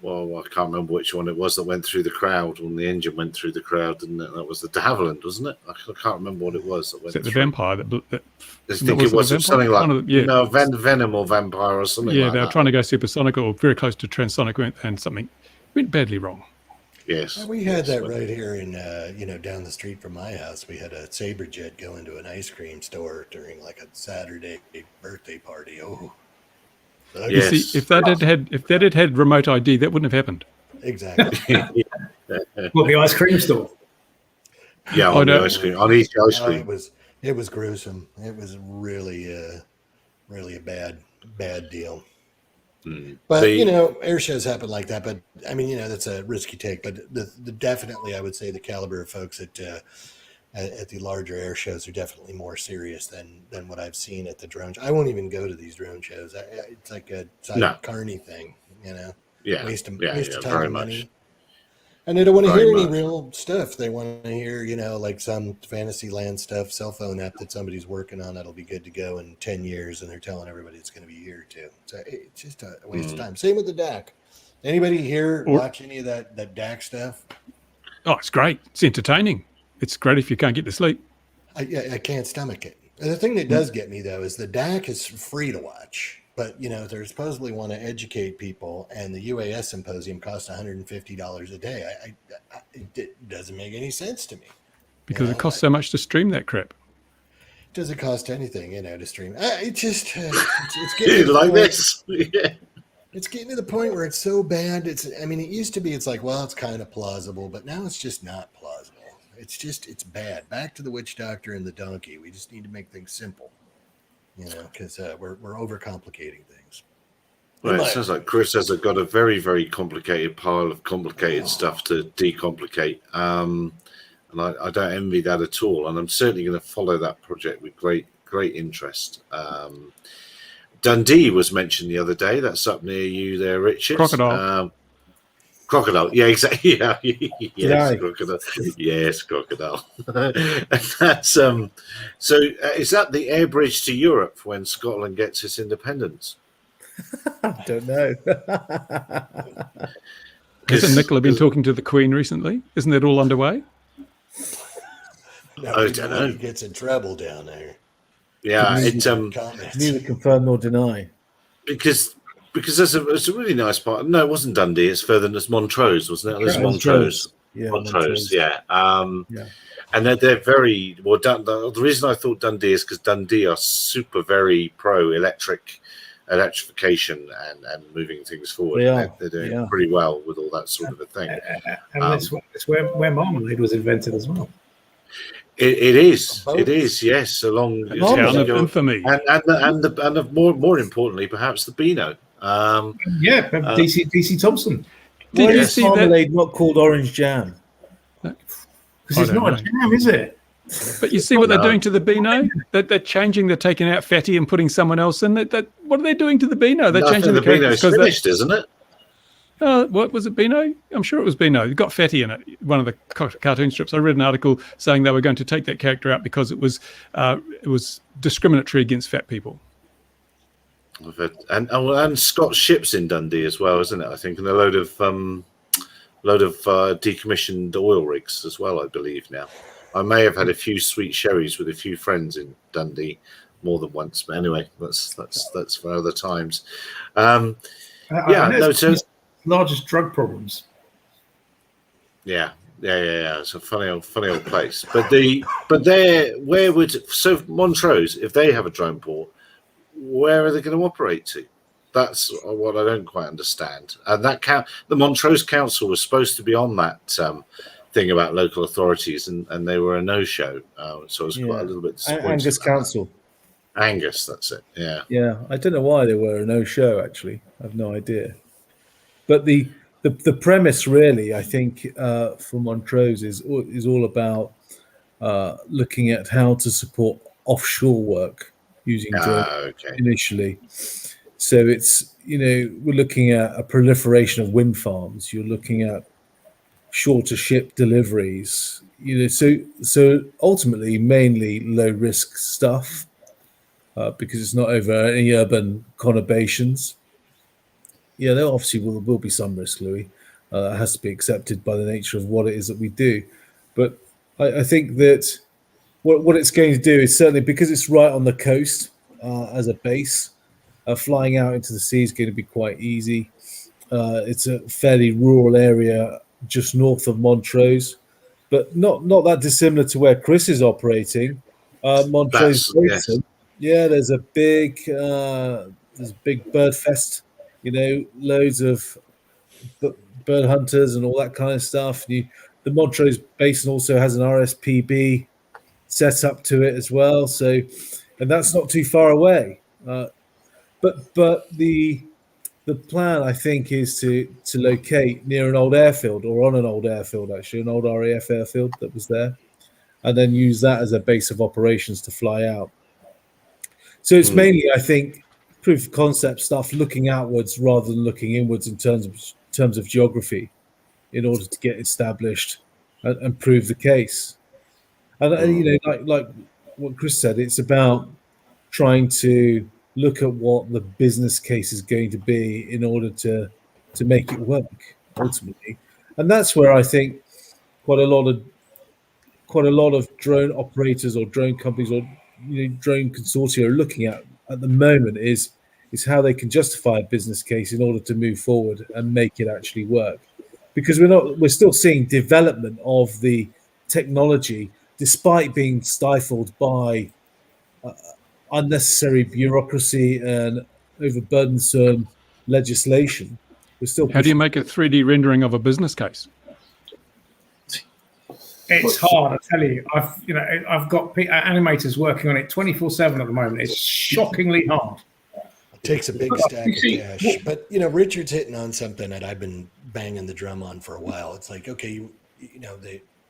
I can't remember which one it was that went through the crowd. When the engine went through the crowd, and that was the de Havilland, wasn't it? I can't remember what it was that went. Was it the Vampire? I think it was something like Venom or Vampire or something. Yeah, like they were that. trying to go supersonic or very close to transonic, and something went badly wrong. Yes, well, we had that right here in down the street from my house. We had a Sabre jet go into an ice cream store during like a Saturday birthday party. Oh, yes. You see, if that had had remote ID, that wouldn't have happened. Exactly. Well, the ice cream store. Yeah, on the ice cream. On each ice cream. It was gruesome. It was really a bad deal. But air shows happen like that. But I mean, that's a risky take. But the definitely, I would say the caliber of folks at the larger air shows are definitely more serious than what I've seen at the drone. I won't even go to these drone shows. It's like a Carney thing, Yeah, waste of time very and much. money. And they don't want to hear any real stuff. They want to hear, like some Fantasyland stuff, cell phone app that somebody's working on that'll be good to go in 10 years, and they're telling everybody it's going to be a year or two. So it's just a waste of time. Same with the DAC. Anybody here watch any of that DAC stuff? Oh, it's great. It's entertaining. It's great if you can't get to sleep. I can't stomach it. And the thing that does get me, though, is the DAC is free to watch. But, they supposedly want to educate people, and the UAS symposium costs $150 a day. It doesn't make any sense to me. Because it costs so much to stream that crap. Does it cost anything, to stream? It's getting like this. Yeah. It's getting to the point where it's so bad. It used to be, it's like, well, it's kind of plausible, but now it's just not plausible. It's bad. Back to the witch doctor and the donkey. We just need to make things simple. Because we're overcomplicating things. Well, it sounds like Chris has got a very, very complicated pile of complicated stuff to decomplicate. And I don't envy that at all. And I'm certainly going to follow that project with great interest. Dundee was mentioned the other day. That's up near you there, Richard. Crocodile. Yeah, exactly. Yeah. Yes, crocodile. Yes, crocodile. That's so is that the air bridge to Europe when Scotland gets its independence? I don't know. Hasn't Nicola been talking to the Queen recently? Isn't that all underway? I don't know. He gets in trouble down there. Yeah, neither confirm nor deny. Because it's a really nice part. No, it wasn't Dundee. It's further than Montrose, wasn't it? It was Montrose. Yeah, Montrose. Yeah. And they're very well. The reason I thought Dundee is because Dundee are very pro electrification and moving things forward. They're doing pretty well with all that sort of a thing. And that's where marmalade was invented as well. It is. Yes. Along town of infamy, and more importantly, perhaps the Beano. DC Thompson. Why is marmalade not called orange jam? Because it's not a jam, is it? But you see what they're doing to the Beano? They're changing. They're taking out fatty and putting someone else in. What are they doing to the Beano? They're changing the Beano's finished, isn't it? What was it, Beano? I'm sure it was Beano. It got fatty in it. One of the cartoon strips. I read an article saying they were going to take that character out because it was discriminatory against fat people. And Scott's ships in Dundee as well, isn't it? I think, and a load of decommissioned oil rigs as well, I believe now. I may have had a few sweet sherries with a few friends in Dundee more than once, but anyway, that's for other times. Yeah, I know no, it's so one of the largest drug problems. yeah. It's a funny old place. But where would Montrose, if they have a drone port, where are they going to operate to? That's what I don't quite understand. And the Montrose Council was supposed to be on that thing about local authorities, and they were a no-show. So I was quite a little bit disappointed. Angus Council. Angus, that's it. Yeah. Yeah, I don't know why they were a no-show. Actually, I have no idea. But the premise, really, I think, for Montrose is all about looking at how to support offshore work using drones Okay. initially. So it's, we're looking at a proliferation of wind farms. You're looking at shorter ship deliveries. So ultimately, mainly low risk stuff because it's not over any urban conurbations. Yeah, there obviously will be some risk, Louis. It has to be accepted by the nature of what it is that we do. But I think that what it's going to do is certainly, because it's right on the coast as a base, flying out into the sea is going to be quite easy. It's a fairly rural area just north of Montrose, but not that dissimilar to where Chris is operating. Montrose Basin. Yeah, there's a big bird fest. Loads of bird hunters and all that kind of stuff. The Montrose Basin also has an RSPB set up to it as well. So, and that's not too far away. But the plan, I think, is to locate near an old airfield, or on an old airfield, actually, an old RAF airfield that was there, and then use that as a base of operations to fly out. So it's mainly, I think, proof of concept stuff, looking outwards rather than looking inwards in terms of geography, in order to get established and prove the case. And like what Chris said, it's about trying to look at what the business case is going to be in order to make it work ultimately. And that's where I think quite a lot of drone operators or drone companies or drone consortia are looking at the moment is how they can justify a business case in order to move forward and make it actually work. Because we're still seeing development of the technology despite being stifled by unnecessary bureaucracy and overburdensome legislation. We're still. How do you make a 3D rendering of a business case? It's hard, I tell you. I've got animators working on it 24/7 at the moment. It's shockingly hard. It takes a big stack of cash. But Richard's hitting on something that I've been banging the drum on for a while. It's like, okay,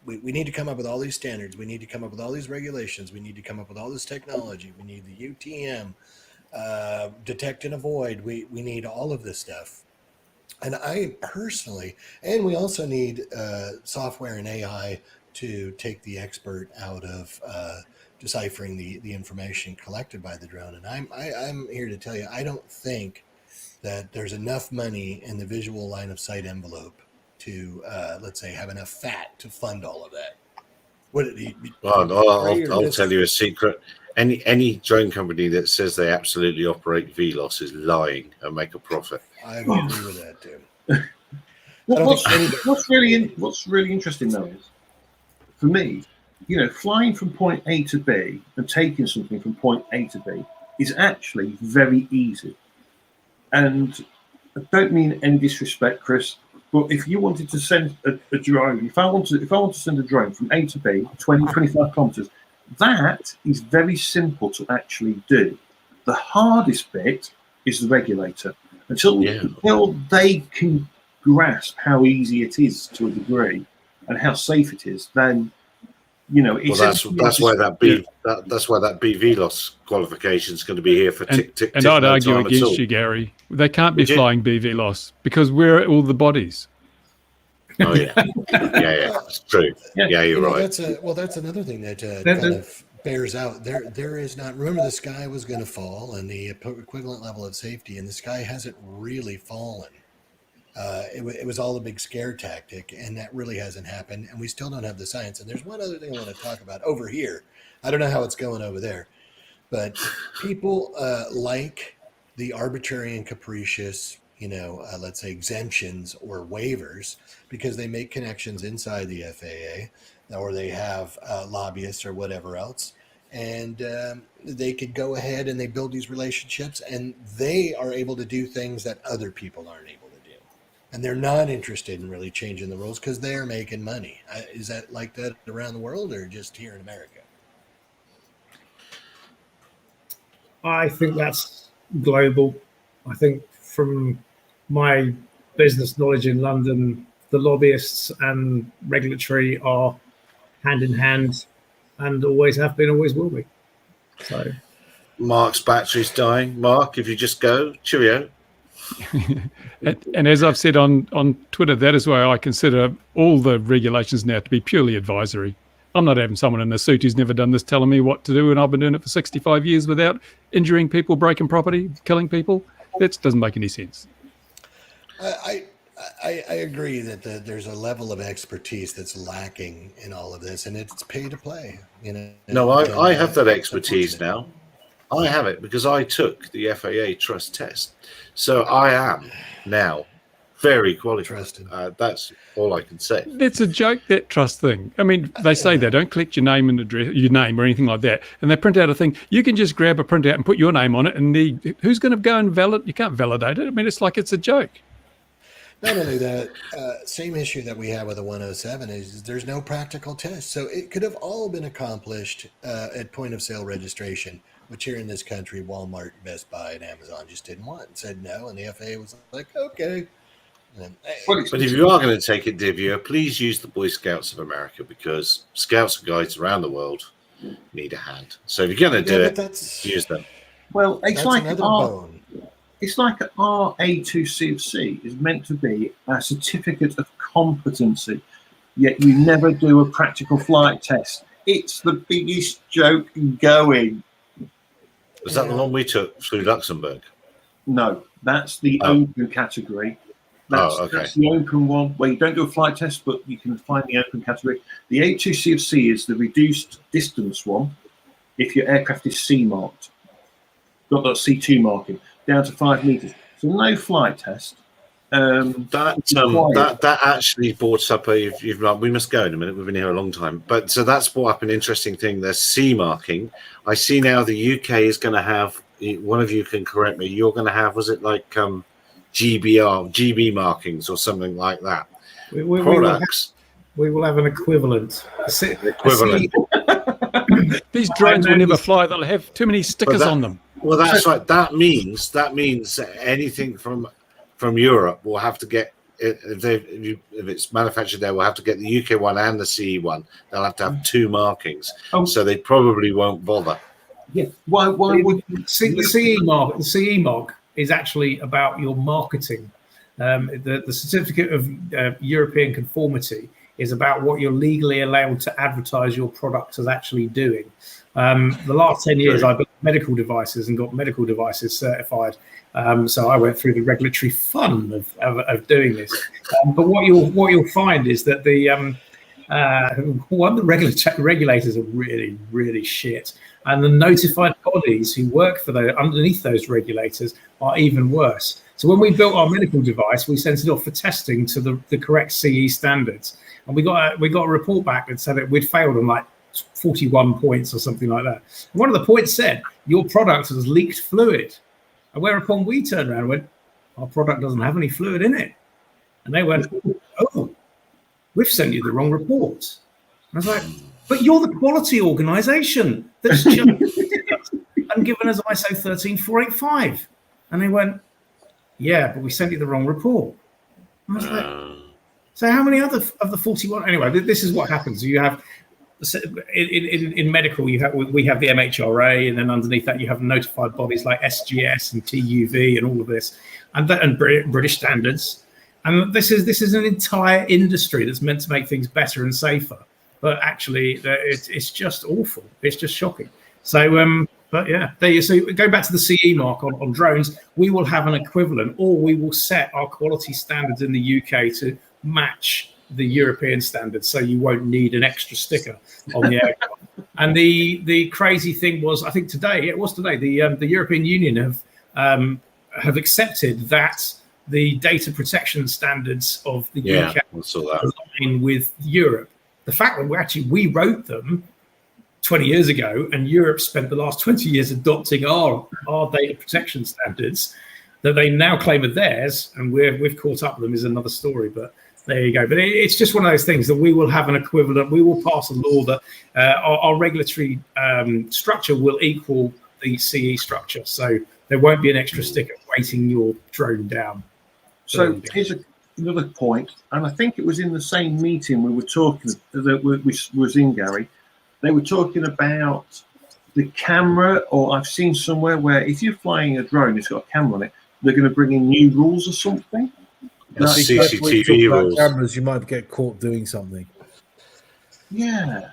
we need to come up with all these standards. We need to come up with all these regulations. We need to come up with all this technology. We need the UTM, detect and avoid. We need all of this stuff. And I personally, and we also need software and AI to take the expert out of deciphering the information collected by the drone. And I'm here to tell you, I don't think that there's enough money in the visual line of sight envelope to, let's say, have enough fat to fund all of that. I'll tell you a secret. Any drone company that says they absolutely operate VLOS is lying and make a profit. I agree with that too. What's really interesting though is, for me, flying from point A to B and taking something from point A to B is actually very easy. And I don't mean any disrespect, Chris, but if you wanted to send a drone, if I want to send a drone from A to B, 20, 25 kilometers, that is very simple to actually do. The hardest bit is the regulator. Until they can grasp how easy it is to a degree and how safe it is, then it's that's why that BVLOS qualification is going to be here for tick. And I'd argue against you, Gary. They can't be flying BVLOS because we're all the bodies. Oh yeah, it's true. Yeah, you're right. That's another thing that kind of bears out. There is not. Remember, the sky was going to fall, and the equivalent level of safety, and the sky hasn't really fallen. It was all a big scare tactic, and that really hasn't happened. And we still don't have the science. And there's one other thing I want to talk about over here. I don't know how it's going over there, but people like the arbitrary and capricious let's say exemptions or waivers because they make connections inside the FAA or they have lobbyists or whatever else. And they could go ahead and they build these relationships and they are able to do things that other people aren't able to do. And they're not interested in really changing the rules because they're making money. Is that like that around the world or just here in America? I think that's global. I think from my business knowledge in London, the lobbyists and regulatory are hand in hand and always have been, always will be. So, Mark's battery's dying. Mark, if you just go, cheerio. And as I've said on Twitter, that is why I consider all the regulations now to be purely advisory. I'm not having someone in a suit who's never done this telling me what to do, and I've been doing it for 65 years without injuring people, breaking property, killing people. That doesn't make any sense. I agree that there's a level of expertise that's lacking in all of this, and it's pay to play. No, I have that expertise now. I have it because I took the FAA trust test, so I am now very qualified. That's all I can say. That's a joke, that trust thing. I mean, they say they don't collect your name and address, your name or anything like that, and they print out a thing. You can just grab a printout and put your name on it, and who's going to go and validate? You can't validate it. I mean, it's like it's a joke. Not only that, same issue that we have with the 107 is there's no practical test. So it could have all been accomplished at point of sale registration, which here in this country, Walmart, Best Buy, and Amazon just didn't want and said no. And the FAA was like, okay. But if you are going to take it, Divya, please use the Boy Scouts of America because Scouts and Guides around the world need a hand. So if you're going to do it, use them. Well, it's like our A2CFC is meant to be a certificate of competency, yet you never do a practical flight test. It's the biggest joke going. Was that the one we took through Luxembourg? No, that's the open category. That's the open one where you don't do a flight test, but you can find the open category. The A2CFC is the reduced distance one if your aircraft is C marked. Got that C2 marking down to 5 meters. So no flight test. That actually brought up we must go in a minute. We've been here a long time, but so that's brought up an interesting thing. There's C marking. I see now the UK is going to have. One of you can correct me. You're going to have. Was it like GB markings or something like that? We will have an equivalent. These drones will never fly. They'll have too many stickers on them. Well, that's right. That means anything from Europe will have to get if it's manufactured there. We'll have to get the UK one and the CE one. They'll have to have two markings, so they probably won't bother. Yeah. Why would the CE mark? The CE mark is actually about your marketing. The certificate of European conformity is about what you're legally allowed to advertise your product as actually doing. The last 10 years, I've built medical devices and got medical devices certified. So I went through the regulatory fun of doing this. But what you'll find is that the regulators are really, really shit. And the notified bodies who work for underneath those regulators are even worse. So when we built our medical device, we sent it off for testing to the correct CE standards. And we got a report back that said that we'd failed on like 41 points or something like that. And one of the points said, your product has leaked fluid. And whereupon we turned around and went, our product doesn't have any fluid in it. And they went, oh, we've sent you the wrong report. And I was like, but you're the quality organization that's just and given us ISO 13485. And they went, yeah, but we sent you the wrong report. And I was like, so how many other of the 41? Anyway, this is what happens. You have in medical, we have the MHRA, and then underneath that you have notified bodies like SGS and TUV and all of this, and British standards. And this is an entire industry that's meant to make things better and safer, but actually it's just awful. It's just shocking. So, but yeah, so going back to the CE mark on drones, we will have an equivalent, or we will set our quality standards in the UK to match the European standards, so you won't need an extra sticker on the aircraft. And the crazy thing was, I think today, the European Union have accepted that the data protection standards of the Yeah, UK I saw that. align with Europe. The fact that we wrote them 20 years ago, and Europe spent the last 20 years adopting our data protection standards that they now claim are theirs, and we've caught up with them, is another story. But there you go. But it's just one of those things that we will have an equivalent. We will pass a law that our regulatory structure will equal the CE structure. So there won't be an extra sticker weighting your drone down. So here's another point, and I think it was in the same meeting we were talking that was in, Gary. They were talking about the camera, or I've seen somewhere where if you're flying a drone, it's got a camera on it, they're going to bring in new rules or something. The CCTV rules. Cameras, you might get caught doing something. Yeah.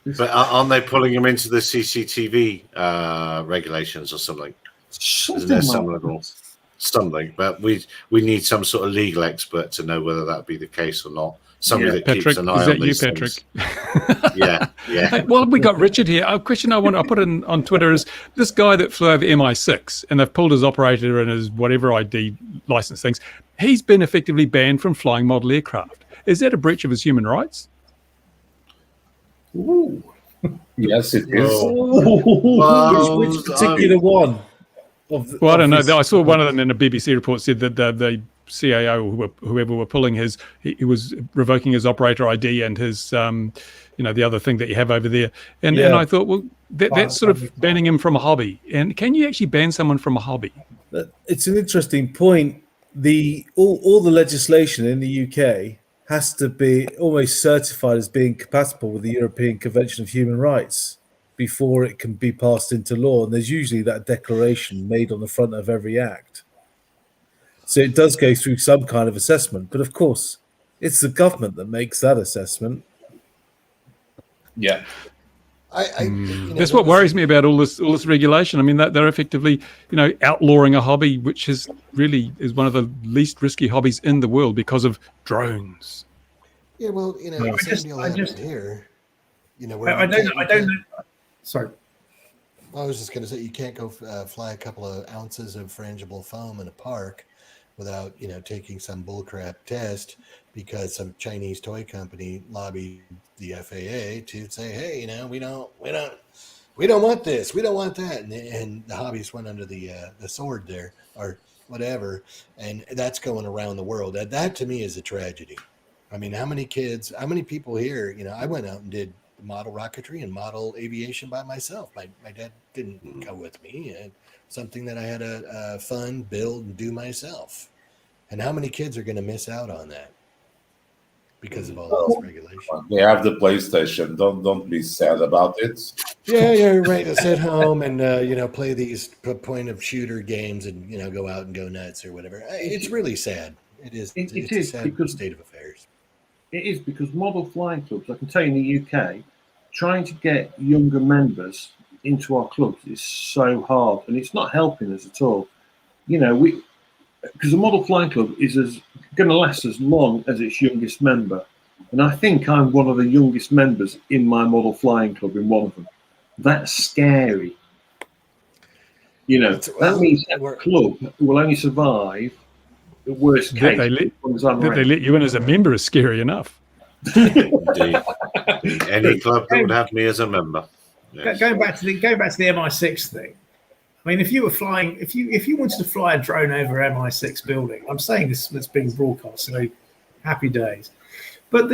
But aren't they pulling them into the CCTV regulations or something? Isn't there something? But we need some sort of legal expert to know whether that be the case or not. Somebody that Patrick, keeps an eye is on that you, these Patrick? things. Yeah. Hey, well, we got Richard here. A question I put on Twitter is this guy that flew over MI6 and they've pulled his operator and his whatever ID license things. He's been effectively banned from flying model aircraft. Is that a breach of his human rights? Ooh. Yes, it is. Which particular one? I don't know. I saw one of them in a BBC report said that the CAO, whoever were pulling he was revoking his operator ID and his, the other thing that you have over there. And I thought, well, that's sort of banning him from a hobby. And can you actually ban someone from a hobby? It's an interesting point. All the legislation in the UK has to be almost certified as being compatible with the European Convention of Human Rights before it can be passed into law. And there's usually that declaration made on the front of every act. So it does go through some kind of assessment. But of course, it's the government that makes that assessment. Yeah. That's what worries me about all this regulation. I mean, that they're effectively, outlawing a hobby which is one of the least risky hobbies in the world because of drones. Yeah, well, same deal happened here. I don't know. Sorry. I was just going to say, you can't go fly a couple of ounces of frangible foam in a park without, taking some bullcrap test because some Chinese toy company lobbied the FAA to say, hey, we don't want this, we don't want that, and the hobbyists went under the sword there or whatever, and that's going around the world. That to me is a tragedy. I mean, how many people here? I went out and did model rocketry and model aviation by myself. My dad didn't go with me. Something that I had a fun build and do myself. And how many kids are going to miss out on that because of all this regulation? They have the PlayStation. Don't be sad about it. Yeah, you're right. To sit home and play these point of shooter games and go out and go nuts or whatever. It's really sad. It is. It's a sad state of affairs. It is because model flying clubs, I can tell you in the UK, trying to get younger members into our clubs is so hard, and it's not helping us at all. Because the model flying club is going to last as long as its youngest member, and I think I'm one of the youngest members in my model flying club in one of them. That's scary. That means that club will only survive the worst case. That they let you in as a member is scary enough. Indeed. Any club that would have me as a member. Yes. Going back to the MI6 thing. I mean, if you were flying, if you wanted to fly a drone over MI6 building, I'm saying this that's being broadcast, so happy days. But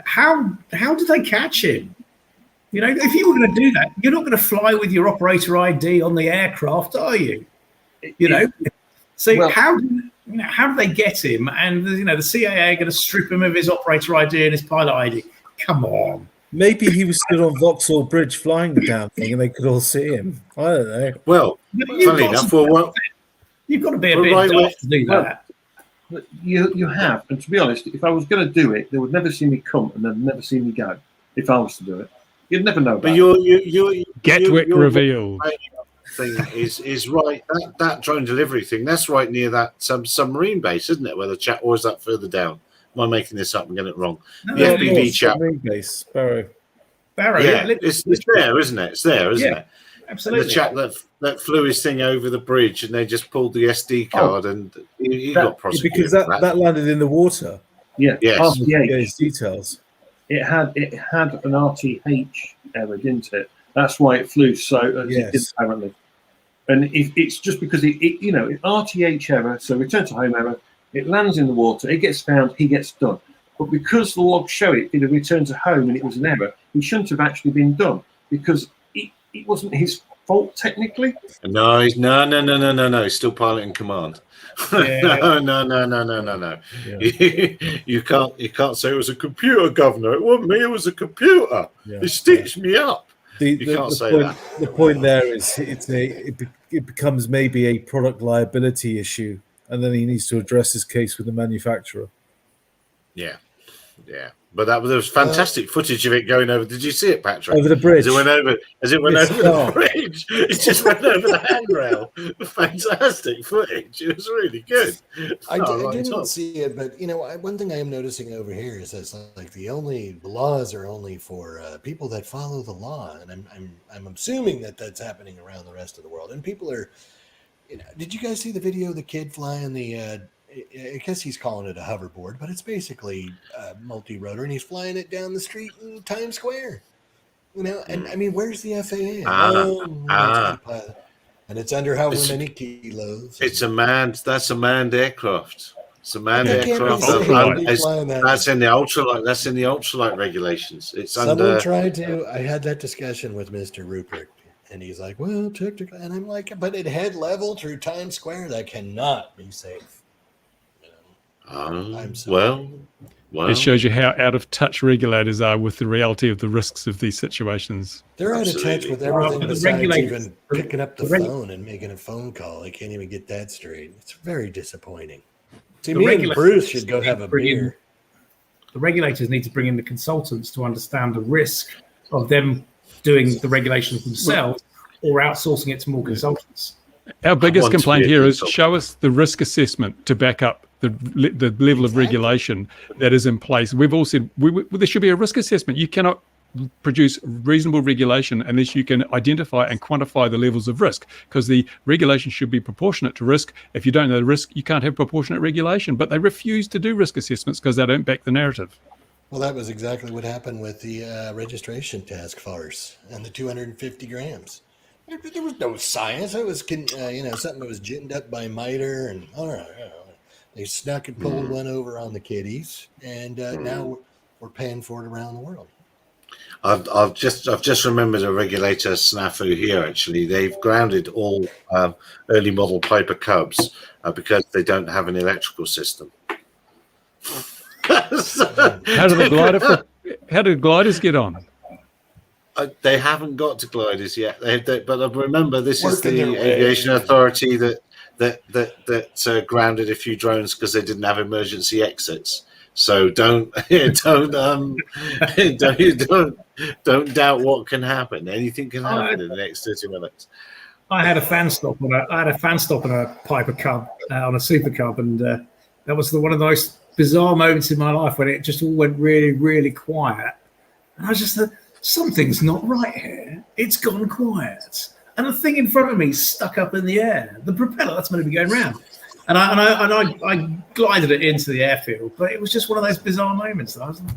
how did they catch him? If you were going to do that, you're not going to fly with your operator ID on the aircraft, are you? So how do they get him? And the CAA are going to strip him of his operator ID and his pilot ID. Come on. Maybe he was stood on Vauxhall Bridge flying the damn thing and they could all see him. I don't know. Well, funny enough, you've got to be a bit daft to do that. You have. And to be honest, if I was going to do it, they would never see me come and they'd never see me go if I was to do it. You'd never know about but Gatwick revealed. Thing is right. That drone delivery thing, that's right near that submarine base, isn't it? Where the chat, or is that further down? Am I making this up and getting it wrong? No, the FPV chat. Base, Barrow. Yeah, it's there, isn't it? It's there, isn't it? Absolutely. the chap that flew his thing over the bridge, and they just pulled the SD card, and he got prosecuted because for that landed in the water. Yeah, Yes. RTH. Details. It had an RTH error, didn't it? That's why it flew so it did, apparently. And it's just because RTH error, so return to home error, it lands in the water, it gets found, he gets done. But because the logs show it did a return to home and it was an error, he shouldn't have actually been done because it wasn't his fault technically. No. He's still piloting command. Yeah. No. Yeah. You can't say it was a computer, Governor. It wasn't me. It was a computer. Yeah. It stitched me up. You can't say point, that. The point there is it becomes maybe a product liability issue, and then he needs to address his case with the manufacturer. Yeah. But there was fantastic footage of it going over. Did you see it, Patrick? Over the bridge. As it went over the bridge. It just went over the handrail. Fantastic footage. It was really good. I didn't see it, but one thing I am noticing over here is that like the laws are only for people that follow the law, and I'm assuming that that's happening around the rest of the world. And people are, did you guys see the video of the kid flying the? I guess he's calling it a hoverboard, but it's basically multi-rotor, and he's flying it down the street in Times Square. And I mean, where's the FAA? And it's under however many kilos. That's a manned aircraft. It's a manned aircraft. That's in the ultralight. That's in the ultralight regulations. Someone tried to. I had that discussion with Mr. Rupert, and he's like, "Well, technically," and I'm like, "But at head level through Times Square, that cannot be safe." I'm sorry. Well, it shows you how out of touch regulators are with the reality of the risks of these situations. They're out of touch with everything besides even picking up the phone and making a phone call. They can't even get that straight. It's very disappointing. See, me and Bruce should go have a beer. The regulators need to bring in the consultants to understand the risk of them doing the regulations themselves or outsourcing it to more consultants. Our biggest complaint here is show us the risk assessment to back up the level of regulation that is in place. We've all said there should be a risk assessment. You cannot produce reasonable regulation unless you can identify and quantify the levels of risk, because the regulation should be proportionate to risk. If you don't know the risk, you can't have proportionate regulation. But they refuse to do risk assessments because they don't back the narrative. Well, that was exactly what happened with the registration task force and the 250 grams. There was no science. It was something that was ginned up by MITRE, and they snuck and pulled one over on the kiddies, and now we're paying for it around the world. I've just remembered a regulator snafu here. Actually, they've grounded all early model Piper Cubs because they don't have an electrical system. How do gliders get on? They haven't got to gliders yet. But remember, this is the aviation authority that grounded a few drones because they didn't have emergency exits. So don't doubt what can happen. Anything can happen in the next 30 minutes. I had a fan stop on a Piper Cub on a Super Cub, and that was one of the most bizarre moments in my life when it just all went really, really quiet. And I was just something's not right here. It's gone quiet, and the thing in front of me stuck up in the air. The propeller that's meant to be going round, and I glided it into the airfield. But it was just one of those bizarre moments that I was like,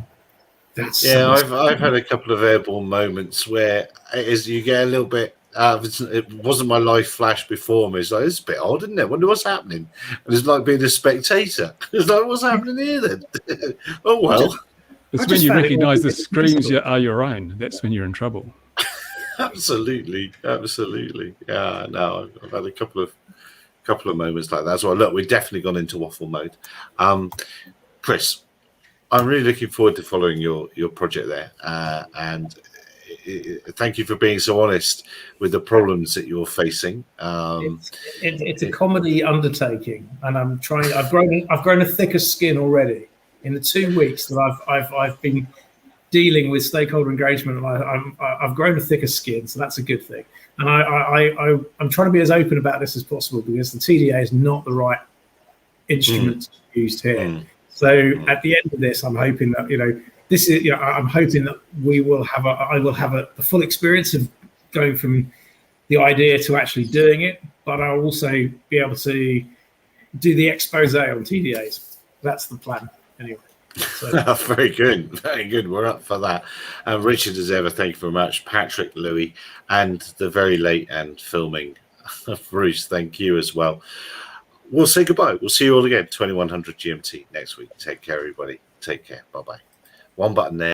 I've had a couple of airborne moments where you get a little bit. It wasn't my life flash before me. It's like, it's a bit odd, isn't it? I wonder what's happening. And it's like being a spectator. It's like, what's happening here then? Oh well. It's when you recognise the screams are your own. That's when you're in trouble. Absolutely. Yeah, no, I've had a couple of moments like that. So look, we've definitely gone into waffle mode. Chris, I'm really looking forward to following your project there, and thank you for being so honest with the problems that you're facing. It's a comedy undertaking, and I'm trying. I've grown a thicker skin already in the 2 weeks that I've been dealing with stakeholder engagement. I've grown a thicker skin, so that's a good thing. And I'm trying to be as open about this as possible because the TDA is not the right instrument used here. So at the end of this, I'm hoping that I'm hoping that I will have the full experience of going from the idea to actually doing it, but I'll also be able to do the expose on TDAs. That's the plan, anyway. So. Very good, very good. We're up for that. Richard, as ever, thank you very much. Patrick, Louis, and the very late and filming Bruce, thank you as well. We'll say goodbye. We'll see you all again 2100 GMT next week. Take care, everybody. Take care. Bye bye. One button there.